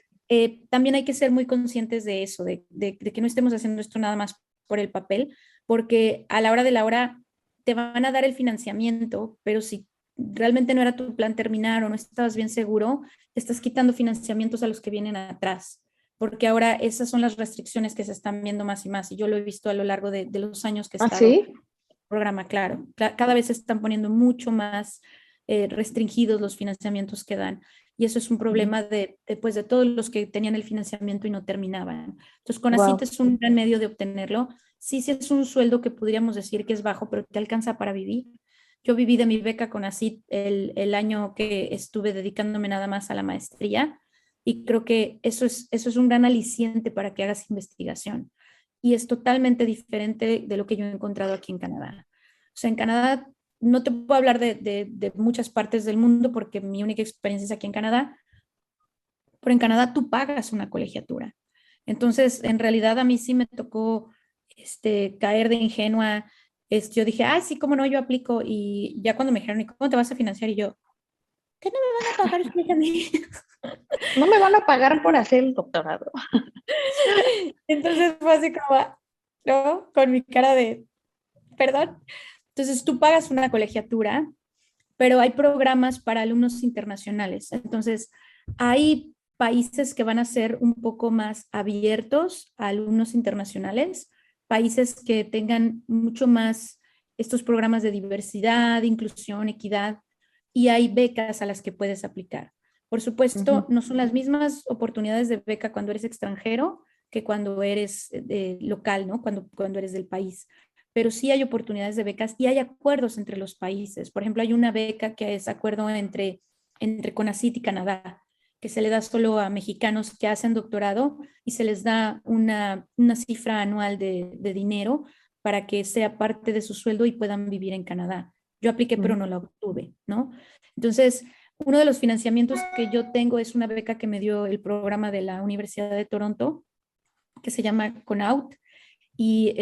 también hay que ser muy conscientes de eso, de que no estemos haciendo esto nada más por el papel, porque a la hora de la hora te van a dar el financiamiento, pero si realmente no era tu plan terminar o no estabas bien seguro, te estás quitando financiamientos a los que vienen atrás, porque ahora esas son las restricciones que se están viendo más y más, y yo lo he visto a lo largo de los años que he ¿Ah, estado sí? en el programa, claro. Cada vez se están poniendo mucho más restringidos los financiamientos que dan. Y eso es un problema pues, de todos los que tenían el financiamiento y no terminaban. Entonces, CONACYT Wow. es un gran medio de obtenerlo. Sí, sí es un sueldo que podríamos decir que es bajo, pero te alcanza para vivir. Yo viví de mi beca CONACYT el año que estuve dedicándome nada más a la maestría y creo que eso es un gran aliciente para que hagas investigación. Y es totalmente diferente de lo que yo he encontrado aquí en Canadá. O sea, en Canadá no te puedo hablar de muchas partes del mundo porque mi única experiencia es aquí en Canadá, pero en Canadá tú pagas una colegiatura. Entonces, en realidad a mí sí me tocó caer de ingenua. Yo dije, ay, sí, cómo no, yo aplico. Y ya cuando me dijeron, ¿y cómo te vas a financiar? Y yo, ¿qué no me van a pagar ustedes a mí? No me van a pagar por hacer el doctorado. Entonces fue así como, ¿no? Con mi cara de, perdón. Entonces tú pagas una colegiatura, pero hay programas para alumnos internacionales. Entonces, hay países que van a ser un poco más abiertos a alumnos internacionales, países que tengan mucho más estos programas de diversidad, inclusión, equidad, y hay becas a las que puedes aplicar. Por supuesto, Ujú, no son las mismas oportunidades de beca cuando eres extranjero que cuando eres local, ¿no? Cuando eres del país, pero sí hay oportunidades de becas y hay acuerdos entre los países. Por ejemplo, hay una beca que es acuerdo entre CONACYT y Canadá, que se le da solo a mexicanos que hacen doctorado y se les da una cifra anual de dinero para que sea parte de su sueldo y puedan vivir en Canadá. Yo apliqué, pero ujú. no la obtuve, ¿no? Entonces, uno de los financiamientos que yo tengo es una beca que me dio el programa de la Universidad de Toronto, que se llama CONAUT, y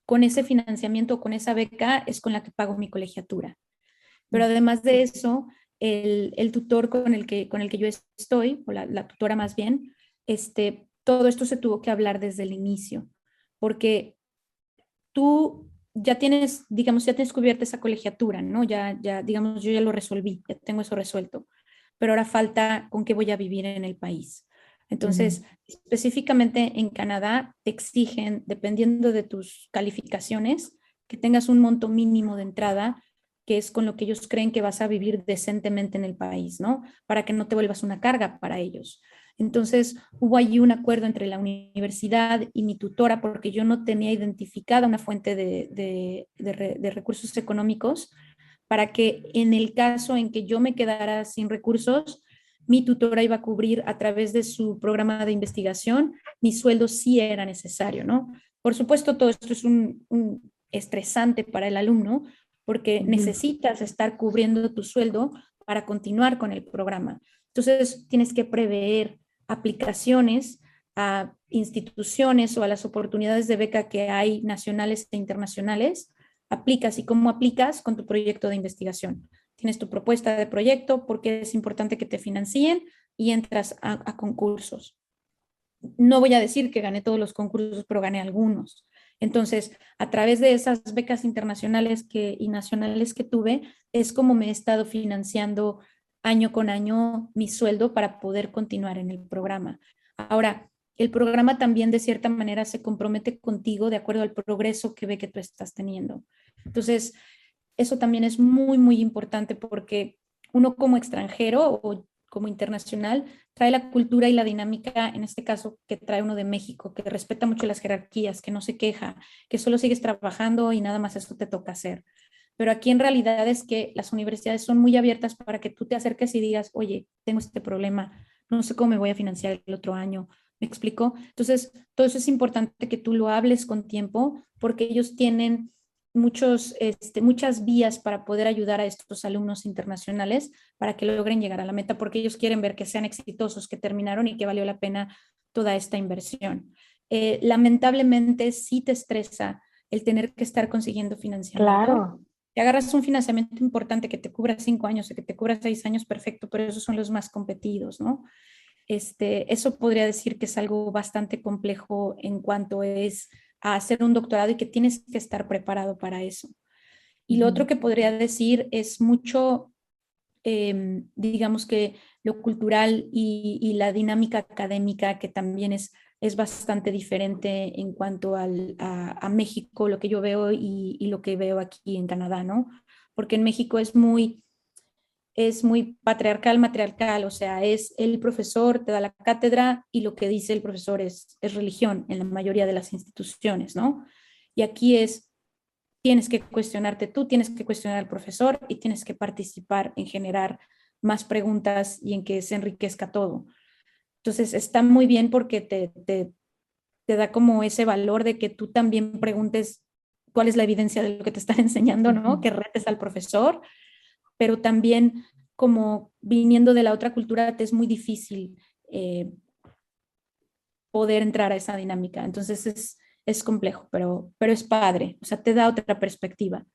con ese financiamiento, con esa beca, es con la que pago mi colegiatura. Pero además de eso, el tutor con el que yo estoy, o la tutora más bien, todo esto se tuvo que hablar desde el inicio, porque tú ya tienes, digamos, ya tienes cubierta esa colegiatura, ¿no? Digamos, yo ya lo resolví, ya tengo eso resuelto, pero ahora falta con qué voy a vivir en el país. Entonces, específicamente en Canadá, te exigen, dependiendo de tus calificaciones, que tengas un monto mínimo de entrada, que es con lo que ellos creen que vas a vivir decentemente en el país, ¿no? Para que no te vuelvas una carga para ellos. Entonces, hubo allí un acuerdo entre la universidad y mi tutora porque yo no tenía identificada una fuente de recursos económicos para que en el caso en que yo me quedara sin recursos, mi tutora iba a cubrir a través de su programa de investigación, mi sueldo sí era necesario, ¿no? Por supuesto, todo esto es un estresante para el alumno porque necesitas estar cubriendo tu sueldo para continuar con el programa. Entonces, tienes que prever aplicaciones a instituciones o a las oportunidades de beca que hay nacionales e internacionales, aplicas y cómo aplicas con tu proyecto de investigación. Tienes tu propuesta de proyecto, porque es importante que te financien y entras a concursos. No voy a decir que gané todos los concursos, pero gané algunos. Entonces, a través de esas becas internacionales y nacionales que tuve, es como me he estado financiando año con año mi sueldo para poder continuar en el programa. Ahora, el programa también de cierta manera se compromete contigo de acuerdo al progreso que ve que tú estás teniendo. Entonces, eso también es muy, muy importante porque uno como extranjero o como internacional trae la cultura y la dinámica, en este caso que trae uno de México, que respeta mucho las jerarquías, que no se queja, que solo sigues trabajando y nada más eso te toca hacer. Pero aquí en realidad es que las universidades son muy abiertas para que tú te acerques y digas, oye, tengo este problema, no sé cómo me voy a financiar el otro año. ¿Me explico? Entonces, todo eso es importante que tú lo hables con tiempo porque ellos tienen muchas vías para poder ayudar a estos alumnos internacionales para que logren llegar a la meta, porque ellos quieren ver que sean exitosos, que terminaron y que valió la pena toda esta inversión. Lamentablemente sí te estresa el tener que estar consiguiendo financiamiento. Claro. Te agarras un financiamiento importante que te cubra 5 años o que te cubra 6 años, perfecto, pero esos son los más competidos, ¿no? Eso podría decir que es algo bastante complejo en cuanto es a hacer un doctorado y que tienes que estar preparado para eso. Y lo otro que podría decir es mucho, digamos que lo cultural y la dinámica académica, que también es bastante diferente en cuanto a México, lo que yo veo y lo que veo aquí en Canadá, ¿no? Porque en México es muy patriarcal, matriarcal, o sea, es el profesor, te da la cátedra y lo que dice el profesor es religión en la mayoría de las instituciones, ¿no? Y aquí tienes que cuestionarte tú, tienes que cuestionar al profesor y tienes que participar en generar más preguntas y en que se enriquezca todo. Entonces, está muy bien porque te da como ese valor de que tú también preguntes cuál es la evidencia de lo que te están enseñando, ¿no? Que retes al profesor, pero también como viniendo de la otra cultura te es muy difícil poder entrar a esa dinámica. Entonces es complejo, pero es padre, o sea, te da otra perspectiva.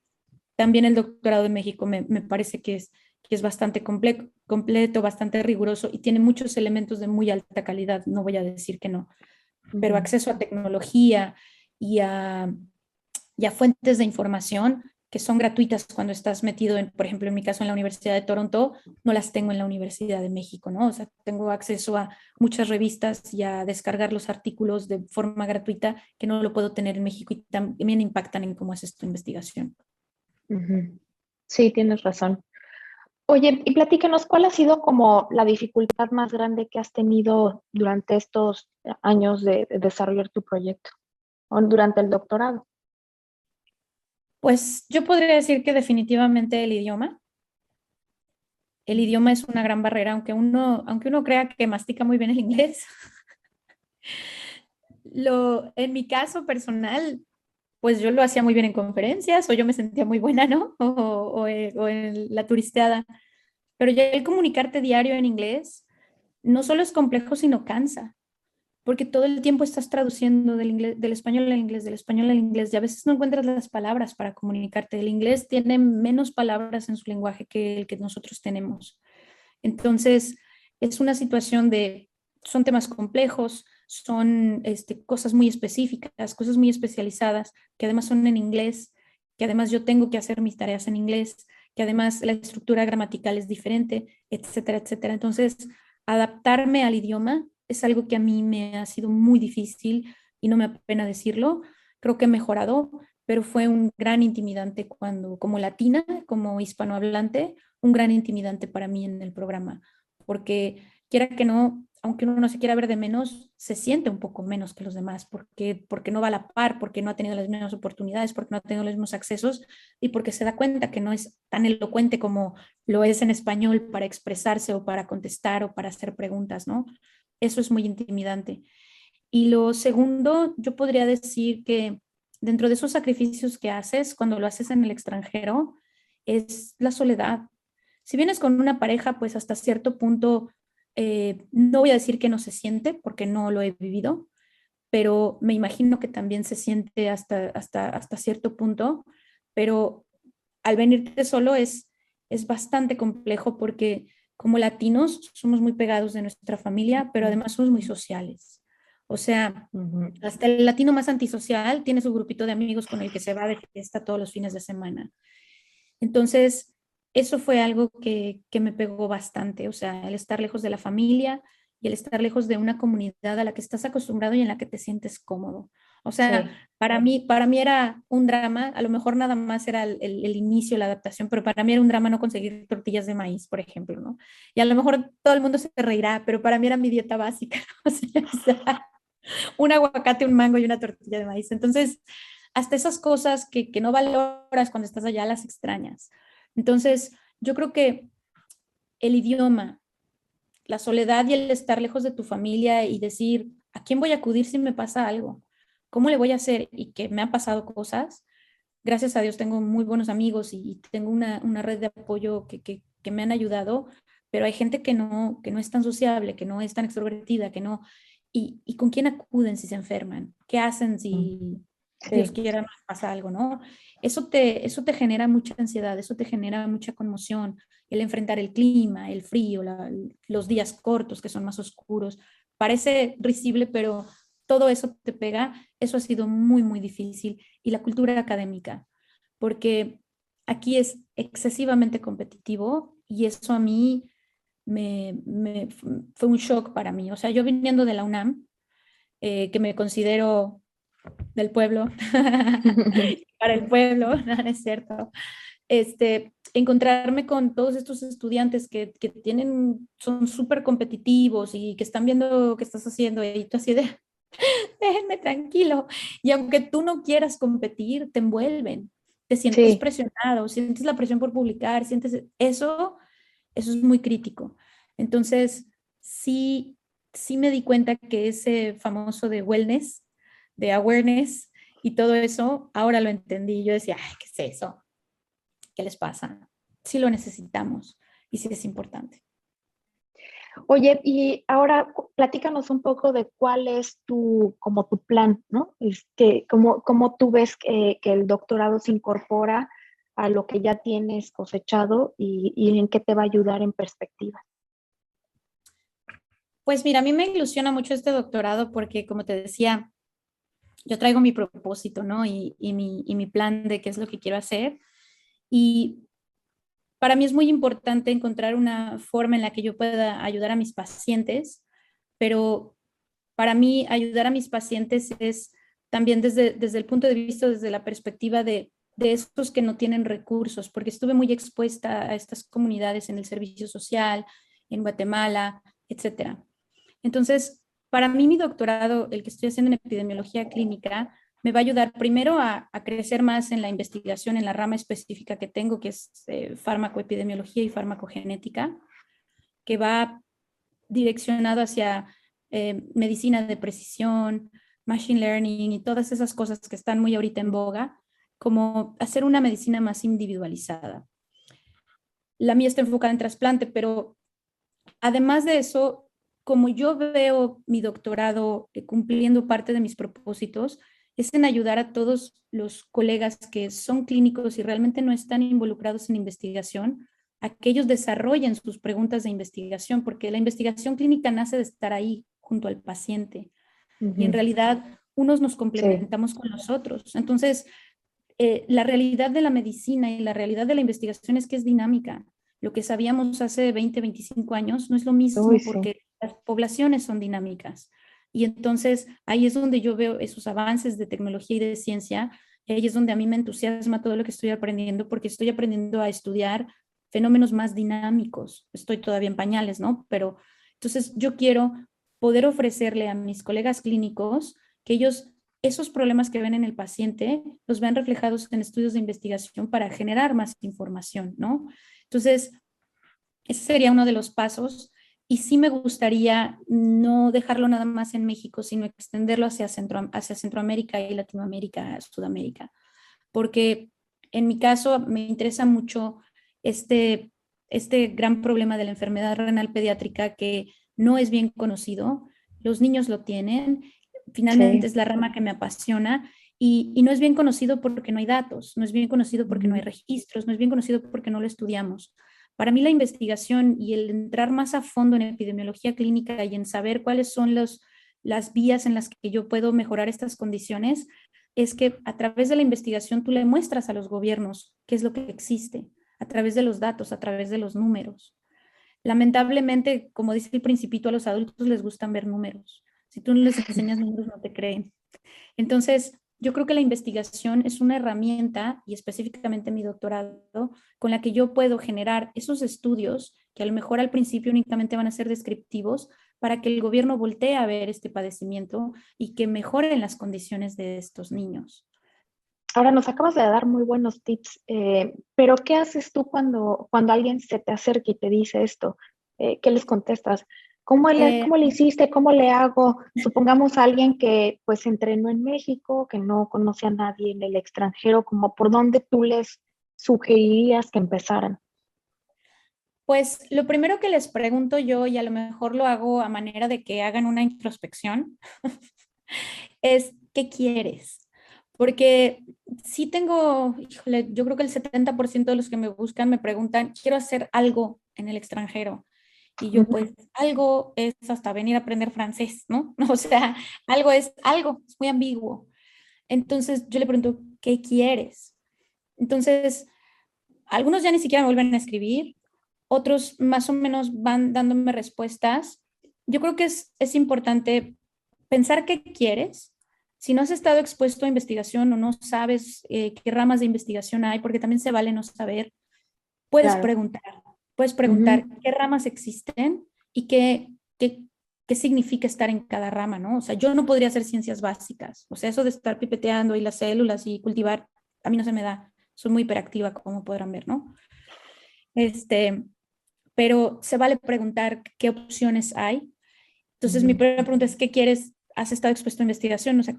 También el doctorado de México me parece que es bastante completo, bastante riguroso y tiene muchos elementos de muy alta calidad, no voy a decir que no, pero acceso a tecnología y a fuentes de información que son gratuitas cuando estás metido en, por ejemplo, en mi caso en la Universidad de Toronto, no las tengo en la Universidad de México, ¿no? O sea, tengo acceso a muchas revistas y a descargar los artículos de forma gratuita que no lo puedo tener en México y también impactan en cómo haces tu investigación. Sí, tienes razón. Oye, y platícanos, ¿cuál ha sido como la dificultad más grande que has tenido durante estos años de desarrollar tu proyecto o durante el doctorado? Pues yo podría decir que definitivamente el idioma. El idioma es una gran barrera, aunque uno crea que mastica muy bien el inglés. En mi caso personal, pues yo lo hacía muy bien en conferencias o yo me sentía muy buena, ¿no? O en la turisteada. Pero ya el comunicarte diario en inglés no solo es complejo, sino cansa. porque todo el tiempo estás traduciendo del inglés, del español al inglés, del español al inglés, y a veces no encuentras las palabras para comunicarte. El inglés tiene menos palabras en su lenguaje que el que nosotros tenemos. Entonces, es una situación de, son temas complejos, son cosas muy específicas, cosas muy especializadas, que además son en inglés, que además yo tengo que hacer mis tareas en inglés, que además la estructura gramatical es diferente, etcétera, etcétera. Entonces, adaptarme al idioma es algo que a mí me ha sido muy difícil y no me apena decirlo. Creo que he mejorado, pero fue un gran intimidante cuando, como latina, como hispanohablante, un gran intimidante para mí en el programa, porque quiera que no, aunque uno no se quiera ver de menos, se siente un poco menos que los demás, porque no va a la par, porque no ha tenido las mismas oportunidades, porque no ha tenido los mismos accesos y porque se da cuenta que no es tan elocuente como lo es en español para expresarse o para contestar o para hacer preguntas, ¿no? Eso es muy intimidante. Y lo segundo, yo podría decir que dentro de esos sacrificios que haces, cuando lo haces en el extranjero, es la soledad. Si vienes con una pareja, pues hasta cierto punto, no voy a decir que no se siente, porque no lo he vivido, pero me imagino que también se siente hasta cierto punto, pero al venirte solo es bastante complejo porque como latinos somos muy pegados de nuestra familia, pero además somos muy sociales. O sea, hasta el latino más antisocial tiene su grupito de amigos con el que se va de fiesta todos los fines de semana. Entonces, eso fue algo que me pegó bastante, o sea, el estar lejos de la familia y el estar lejos de una comunidad a la que estás acostumbrado y en la que te sientes cómodo. O sea, Sí. para mí era un drama, a lo mejor nada más era el inicio, la adaptación, pero para mí era un drama no conseguir tortillas de maíz, por ejemplo, ¿no? Y a lo mejor todo el mundo se reirá, pero para mí era mi dieta básica, ¿no? O sea, un aguacate, un mango y una tortilla de maíz. Entonces, hasta esas cosas que no valoras cuando estás allá, las extrañas. Entonces, yo creo que el idioma, la soledad y el estar lejos de tu familia y decir, ¿a quién voy a acudir si me pasa algo? ¿Cómo le voy a hacer? Y que me han pasado cosas. Gracias a Dios tengo muy buenos amigos y tengo una red de apoyo que me han ayudado, pero hay gente que no es tan sociable, que no es tan extrovertida, que no... Y con quién acuden si se enferman? ¿Qué hacen si Dios Sí. quiera nos pasa algo, ¿no? Eso te genera mucha ansiedad, eso te genera mucha conmoción, el enfrentar el clima, el frío, los días cortos que son más oscuros. Parece risible, pero todo eso te pega. Eso ha sido muy, muy difícil. Y la cultura académica, porque aquí es excesivamente competitivo y eso a mí fue un shock para mí. O sea, yo viniendo de la UNAM, que me considero del pueblo, para el pueblo, no, no es cierto, encontrarme con todos estos estudiantes que tienen, son súper competitivos y que están viendo qué estás haciendo y tú así de, déjenme tranquilo. Y aunque tú no quieras competir, te envuelven, te sientes Sí. presionado, sientes la presión por publicar, sientes eso es muy crítico. Entonces, sí, sí me di cuenta que ese famoso de wellness, de awareness y todo eso, ahora lo entendí. Yo decía, ay, ¿qué es eso? ¿Qué les pasa? Sí lo necesitamos y sí es importante. Oye, y ahora platícanos un poco de cuál es tu, como tu plan, ¿no? Cómo tú ves que el doctorado se incorpora a lo que ya tienes cosechado y en qué te va a ayudar en perspectiva. Pues mira, a mí me ilusiona mucho este doctorado porque, como te decía, yo traigo mi propósito, ¿no? Y mi plan de qué es lo que quiero hacer. Y para mí es muy importante encontrar una forma en la que yo pueda ayudar a mis pacientes, pero para mí ayudar a mis pacientes es también desde el punto de vista, desde la perspectiva de estos que no tienen recursos, porque estuve muy expuesta a estas comunidades en el servicio social, en Guatemala, etcétera. Entonces, para mí mi doctorado, el que estoy haciendo en epidemiología clínica, me va a ayudar primero a crecer más en la investigación en la rama específica que tengo, que es farmacoepidemiología y farmacogenética, que va direccionado hacia medicina de precisión, machine learning y todas esas cosas que están muy ahorita en boga, como hacer una medicina más individualizada. La mía está enfocada en trasplante, pero además de eso, como yo veo mi doctorado cumpliendo parte de mis propósitos, es en ayudar a todos los colegas que son clínicos y realmente no están involucrados en investigación, a que ellos desarrollen sus preguntas de investigación, porque la investigación clínica nace de estar ahí junto al paciente. Y en Ujú. realidad unos nos Sí, complementamos con los otros. Entonces, la realidad de la medicina y la realidad de la investigación es que es dinámica. Lo que sabíamos hace 20, 25 años no es lo uy, mismo sí. porque las poblaciones son dinámicas. Y entonces ahí es donde yo veo esos avances de tecnología y de ciencia. Y ahí es donde a mí me entusiasma todo lo que estoy aprendiendo, porque estoy aprendiendo a estudiar fenómenos más dinámicos. Estoy todavía en pañales, ¿no? Pero entonces yo quiero poder ofrecerle a mis colegas clínicos que ellos esos problemas que ven en el paciente los ven reflejados en estudios de investigación para generar más información, ¿no? Entonces, ese sería uno de los pasos y sí me gustaría no dejarlo nada más en México, sino extenderlo hacia Centroamérica y Latinoamérica, Sudamérica, porque en mi caso me interesa mucho este, este gran problema de la enfermedad renal pediátrica que no es bien conocido, los niños lo tienen, finalmente Sí. es la rama que me apasiona y no es bien conocido porque no hay datos, no es bien conocido porque no hay Ujú. registros, no es bien conocido porque no lo estudiamos. Para mí la investigación y el entrar más a fondo en epidemiología clínica y en saber cuáles son las vías en las que yo puedo mejorar estas condiciones es que a través de la investigación tú le muestras a los gobiernos qué es lo que existe, a través de los datos, a través de los números. Lamentablemente, como dice el principito, a los adultos les gustan ver números. Si tú no les enseñas números, no te creen. Entonces, yo creo que la investigación es una herramienta, y específicamente mi doctorado, con la que yo puedo generar esos estudios que a lo mejor al principio únicamente van a ser descriptivos para que el gobierno voltee a ver este padecimiento y que mejoren las condiciones de estos niños. Ahora nos acabas de dar muy buenos tips, pero ¿qué haces tú cuando alguien se te acerca y te dice esto? ¿Qué les contestas? Eh, ¿Cómo le hiciste? ¿Cómo le hago? Supongamos a alguien que pues entrenó en México, que no conoce a nadie en el extranjero, como por dónde tú les sugerirías que empezaran. pues lo primero que les pregunto yo, y a lo mejor lo hago a manera de que hagan una introspección, es ¿qué quieres? Porque sí tengo, híjole, yo creo que el 70% de los que me buscan me preguntan, quiero hacer algo en el extranjero. Y yo, Ujú. pues, algo es hasta venir a aprender francés, ¿no? O sea, algo es algo, es muy ambiguo. Entonces yo le pregunto, ¿qué quieres? Entonces, algunos ya ni siquiera me vuelven a escribir, otros más o menos van dándome respuestas. Yo creo que es importante pensar qué quieres. Si no has estado expuesto a investigación o no sabes qué ramas de investigación hay, porque también se vale no saber, puedes Claro. preguntar. Puedes preguntar Ujú. qué ramas existen y qué significa estar en cada rama, ¿no? O sea, yo no podría hacer ciencias básicas. O sea, eso de estar pipeteando y las células y cultivar, a mí no se me da. Soy muy hiperactiva, como podrán ver, ¿no? Este, pero se vale preguntar qué opciones hay. Entonces, mi Ujú. primera pregunta es, ¿qué quieres? ¿Has estado expuesto a investigación? O sea,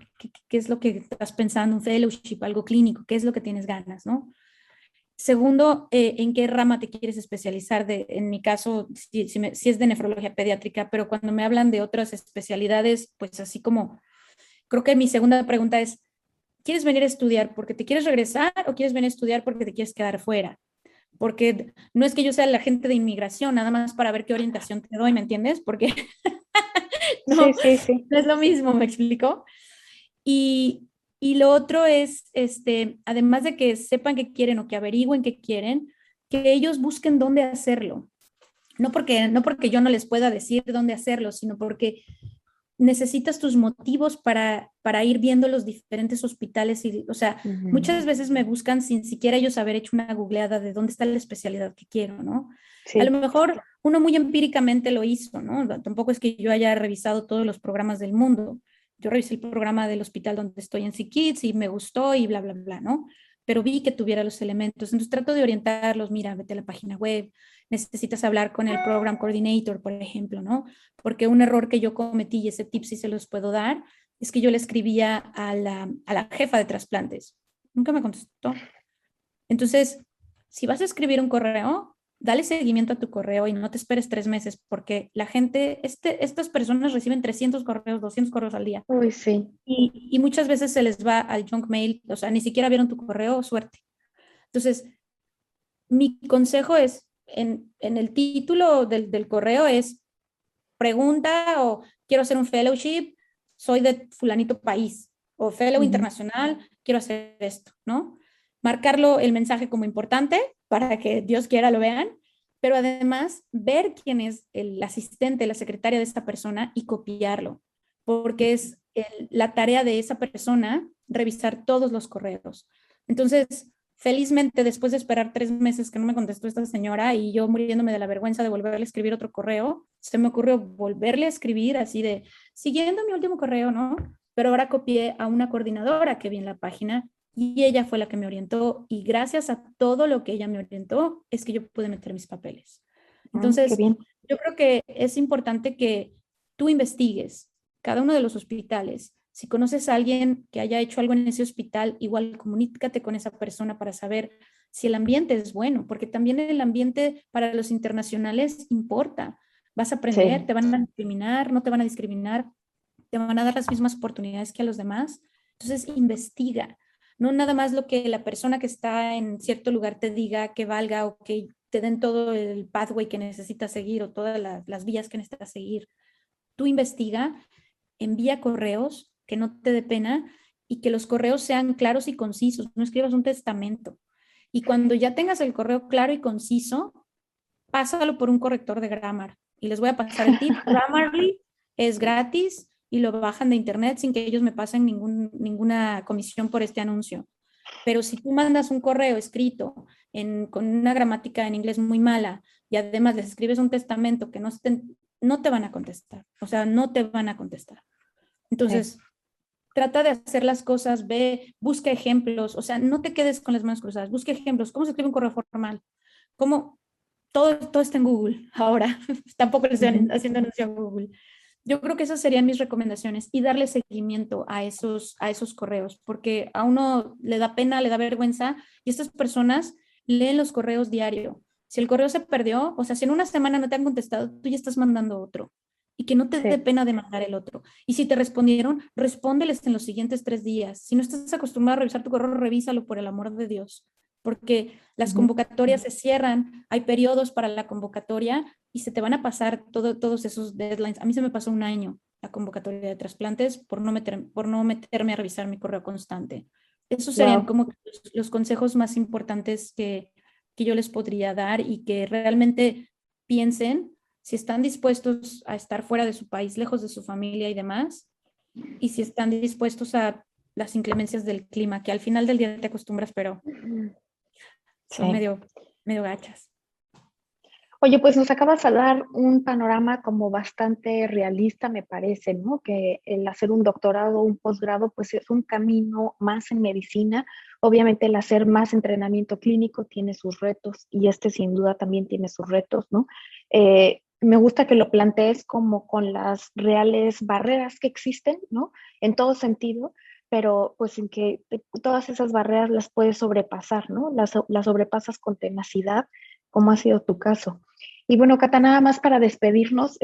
¿qué es lo que estás pensando? ¿Un fellowship, algo clínico? ¿Qué es lo que tienes ganas, no? Segundo, ¿en qué rama te quieres especializar? En mi caso, si es de nefrología pediátrica, pero cuando me hablan de otras especialidades, pues así como, creo que mi segunda pregunta es, ¿quieres venir a estudiar porque te quieres regresar o quieres venir a estudiar porque te quieres quedar fuera? Porque no es que yo sea el agente de inmigración, nada más para ver qué orientación te doy, ¿me entiendes? Porque Sí, no, sí, sí. no es lo mismo, ¿me explico? Y, y lo otro es, además de que sepan qué quieren o que averigüen qué quieren, que ellos busquen dónde hacerlo. No porque yo no les pueda decir dónde hacerlo, sino porque necesitas tus motivos para ir viendo los diferentes hospitales. Y, o sea, Ujú. muchas veces me buscan sin siquiera ellos haber hecho una googleada de dónde está la especialidad que quiero, ¿no? A lo Sí. mejor uno muy empíricamente lo hizo, ¿no? Tampoco es que yo haya revisado todos los programas del mundo. Yo revisé el programa del hospital donde estoy en SickKids y me gustó y bla, bla, bla, ¿no? Pero vi que tuviera los elementos. Entonces trato de orientarlos, mira, vete a la página web, necesitas hablar con el program coordinator, por ejemplo, ¿no? Porque un error que yo cometí, y ese tip sí se los puedo dar, es que yo le escribía a la jefa de trasplantes. Nunca me contestó. Entonces, si vas a escribir un correo, dale seguimiento a tu correo y no te esperes 3 meses, porque la gente, estas personas reciben 300 correos, 200 correos al día. Uy, sí. Y muchas veces se les va al junk mail, o sea, ni siquiera vieron tu correo, suerte. Entonces, mi consejo es, en el título del correo es pregunta o quiero hacer un fellowship, soy de fulanito país, o fellow internacional, quiero hacer esto, ¿no? Marcarlo el mensaje como importante para que Dios quiera lo vean, pero además ver quién es el asistente, la secretaria de esta persona y copiarlo, porque es la tarea de esa persona revisar todos los correos. Entonces, felizmente, después de esperar 3 meses que no me contestó esta señora y yo muriéndome de la vergüenza de volverle a escribir otro correo, se me ocurrió volverle a escribir así de, siguiendo mi último correo, ¿no? Pero ahora copié a una coordinadora que vi en la página y ella fue la que me orientó y gracias a todo lo que ella me orientó es que yo pude meter mis papeles. Qué Entonces, bien. yo creo que es importante que tú investigues cada uno de los hospitales. Si conoces a alguien que haya hecho algo en ese hospital, igual comunícate con esa persona para saber si el ambiente es bueno, porque también el ambiente para los internacionales importa. Vas a aprender, Sí, te van a discriminar, no te van a discriminar, te van a dar las mismas oportunidades que a los demás. Entonces, investiga. No nada más lo que la persona que está en cierto lugar te diga que valga o que te den todo el pathway que necesitas seguir o todas las vías que necesitas seguir. Tú investiga, envía correos, que no te dé pena y que los correos sean claros y concisos. No escribas un testamento. Y cuando ya tengas el correo claro y conciso, pásalo por un corrector de grammar. Y les voy a pasar el tip. Grammarly es gratis y lo bajan de internet sin que ellos me pasen ninguna comisión por este anuncio. Pero si tú mandas un correo escrito con una gramática en inglés muy mala y además les escribes un testamento que no te van a contestar. O sea, no te van a contestar. sí. Entonces, trata de hacer las cosas, busca ejemplos. O sea, no te quedes con las manos cruzadas. Busca ejemplos. ¿Cómo se escribe un correo formal? ¿Cómo? Todo está en Google ahora. Tampoco le estoy haciendo anuncio a Google. Yo creo que esas serían mis recomendaciones y darle seguimiento a esos correos, porque a uno le da pena, le da vergüenza y estas personas leen los correos diario. Si el correo se perdió, o sea, si en una semana no te han contestado, tú ya estás mandando otro y que no te dé Sí. pena de mandar el otro. Y si te respondieron, respóndeles en los siguientes 3 días. Si no estás acostumbrado a revisar tu correo, revísalo por el amor de Dios, porque las convocatorias se cierran, hay periodos para la convocatoria y se te van a pasar todos esos deadlines. A mí se me pasó un año la convocatoria de trasplantes por no meterme a revisar mi correo constante. Esos serían Wow. como los consejos más importantes que yo les podría dar y que realmente piensen si están dispuestos a estar fuera de su país, lejos de su familia y demás, y si están dispuestos a las inclemencias del clima, que al final del día te acostumbras, pero son Sí. medio gachas. Oye, pues nos acabas de dar un panorama como bastante realista, me parece, ¿no? Que el hacer un doctorado o un posgrado, pues es un camino más en medicina. Obviamente el hacer más entrenamiento clínico tiene sus retos y este sin duda también tiene sus retos, ¿no? Me gusta que lo plantees como con las reales barreras que existen, ¿no? En todo sentido, pero pues en que todas esas barreras las puedes sobrepasar, ¿no? Las sobrepasas con tenacidad, como ha sido tu caso. Y bueno, Cata, nada más para despedirnos,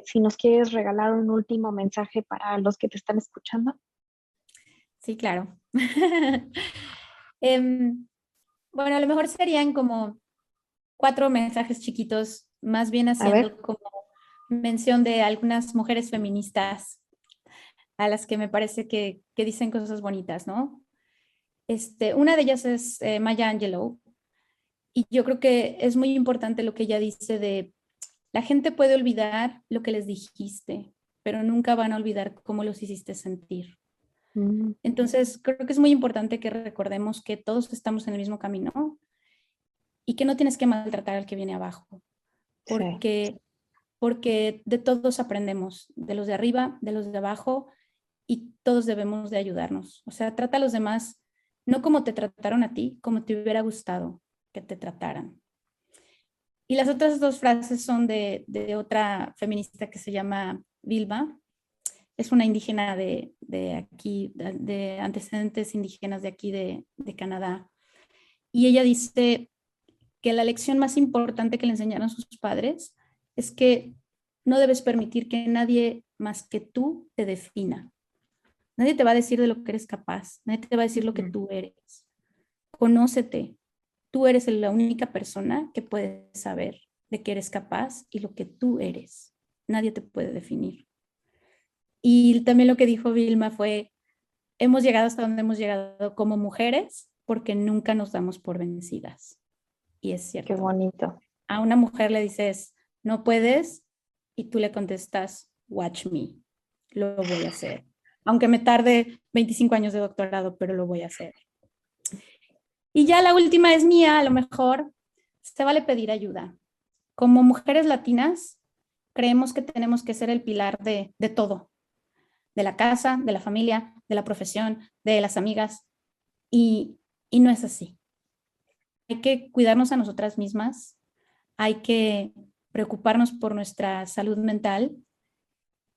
si nos quieres regalar un último mensaje para los que te están escuchando. Sí, claro. Em, bueno, a lo mejor serían como 4 mensajes chiquitos, más bien A ver, haciendo como mención de algunas mujeres feministas a las que me parece que dicen cosas bonitas, ¿no? Una de ellas es Maya Angelou, y yo creo que es muy importante lo que ella dice de la gente puede olvidar lo que les dijiste, pero nunca van a olvidar cómo los hiciste sentir. mm, Entonces, creo que es muy importante que recordemos que todos estamos en el mismo camino y que no tienes que maltratar al que viene abajo, sí, porque de todos aprendemos, de los de arriba, de los de abajo, y todos debemos de ayudarnos. O sea, trata a los demás no como te trataron a ti, como te hubiera gustado que te trataran. Y las otras dos frases son de otra feminista que se llama Vilma. Es una indígena de aquí, de antecedentes indígenas de aquí de Canadá. Y ella dice, que la lección más importante que le enseñaron sus padres es que no debes permitir que nadie más que tú te defina. Nadie te va a decir de lo que eres capaz, nadie te va a decir lo que tú eres. Conócete. Tú eres la única persona que puede saber de qué eres capaz y lo que tú eres. Nadie te puede definir. Y también lo que dijo Vilma fue, hemos llegado hasta donde hemos llegado como mujeres porque nunca nos damos por vencidas. Y es cierto. Qué bonito. A una mujer le dices, no puedes, y tú le contestas, watch me, lo voy a hacer. Aunque me tarde 25 años de doctorado, pero lo voy a hacer. Y ya la última es mía, a lo mejor se vale pedir ayuda. Como mujeres latinas, creemos que tenemos que ser el pilar de todo, de la casa, de la familia, de la profesión, de las amigas, y no es así. Hay que cuidarnos a nosotras mismas, hay que preocuparnos por nuestra salud mental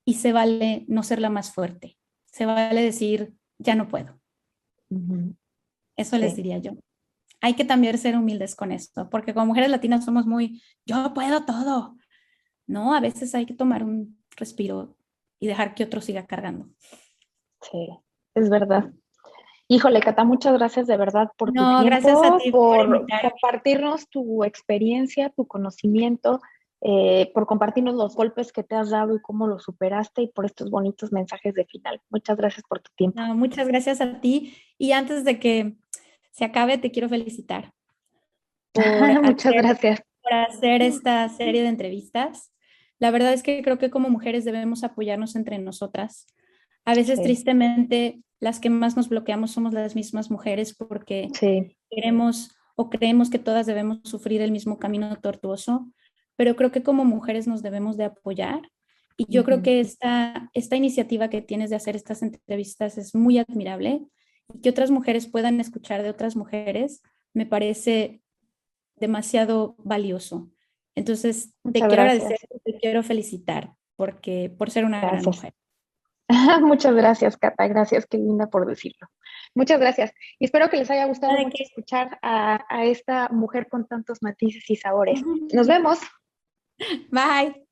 y se vale no ser la más fuerte. Se vale decir, ya no puedo. Eso les diría yo. Hay que también ser humildes con esto, porque como mujeres latinas somos muy, yo puedo todo. No, a veces hay que tomar un respiro y dejar que otro siga cargando. Sí, es verdad. Híjole, Cata, muchas gracias de verdad por tu tiempo, gracias a ti por compartirnos tu experiencia, tu conocimiento, por compartirnos los golpes que te has dado y cómo los superaste y por estos bonitos mensajes de final. Muchas gracias por tu tiempo. No, muchas gracias a ti. Y antes de que se acabe, te quiero felicitar Muchas gracias. por hacer esta serie de entrevistas. La verdad es que creo que como mujeres debemos apoyarnos entre nosotras. A veces, tristemente, las que más nos bloqueamos somos las mismas mujeres porque queremos o creemos que todas debemos sufrir el mismo camino tortuoso, pero creo que como mujeres nos debemos de apoyar. Y yo creo que esta iniciativa que tienes de hacer estas entrevistas es muy admirable y que otras mujeres puedan escuchar de otras mujeres me parece demasiado valioso. Entonces, te quiero agradecer, te quiero felicitar por ser una gran mujer. Muchas gracias, Cata. Gracias, qué linda por decirlo. Muchas gracias. Y espero que les haya gustado mucho escuchar a esta mujer con tantos matices y sabores. Nos vemos. Bye.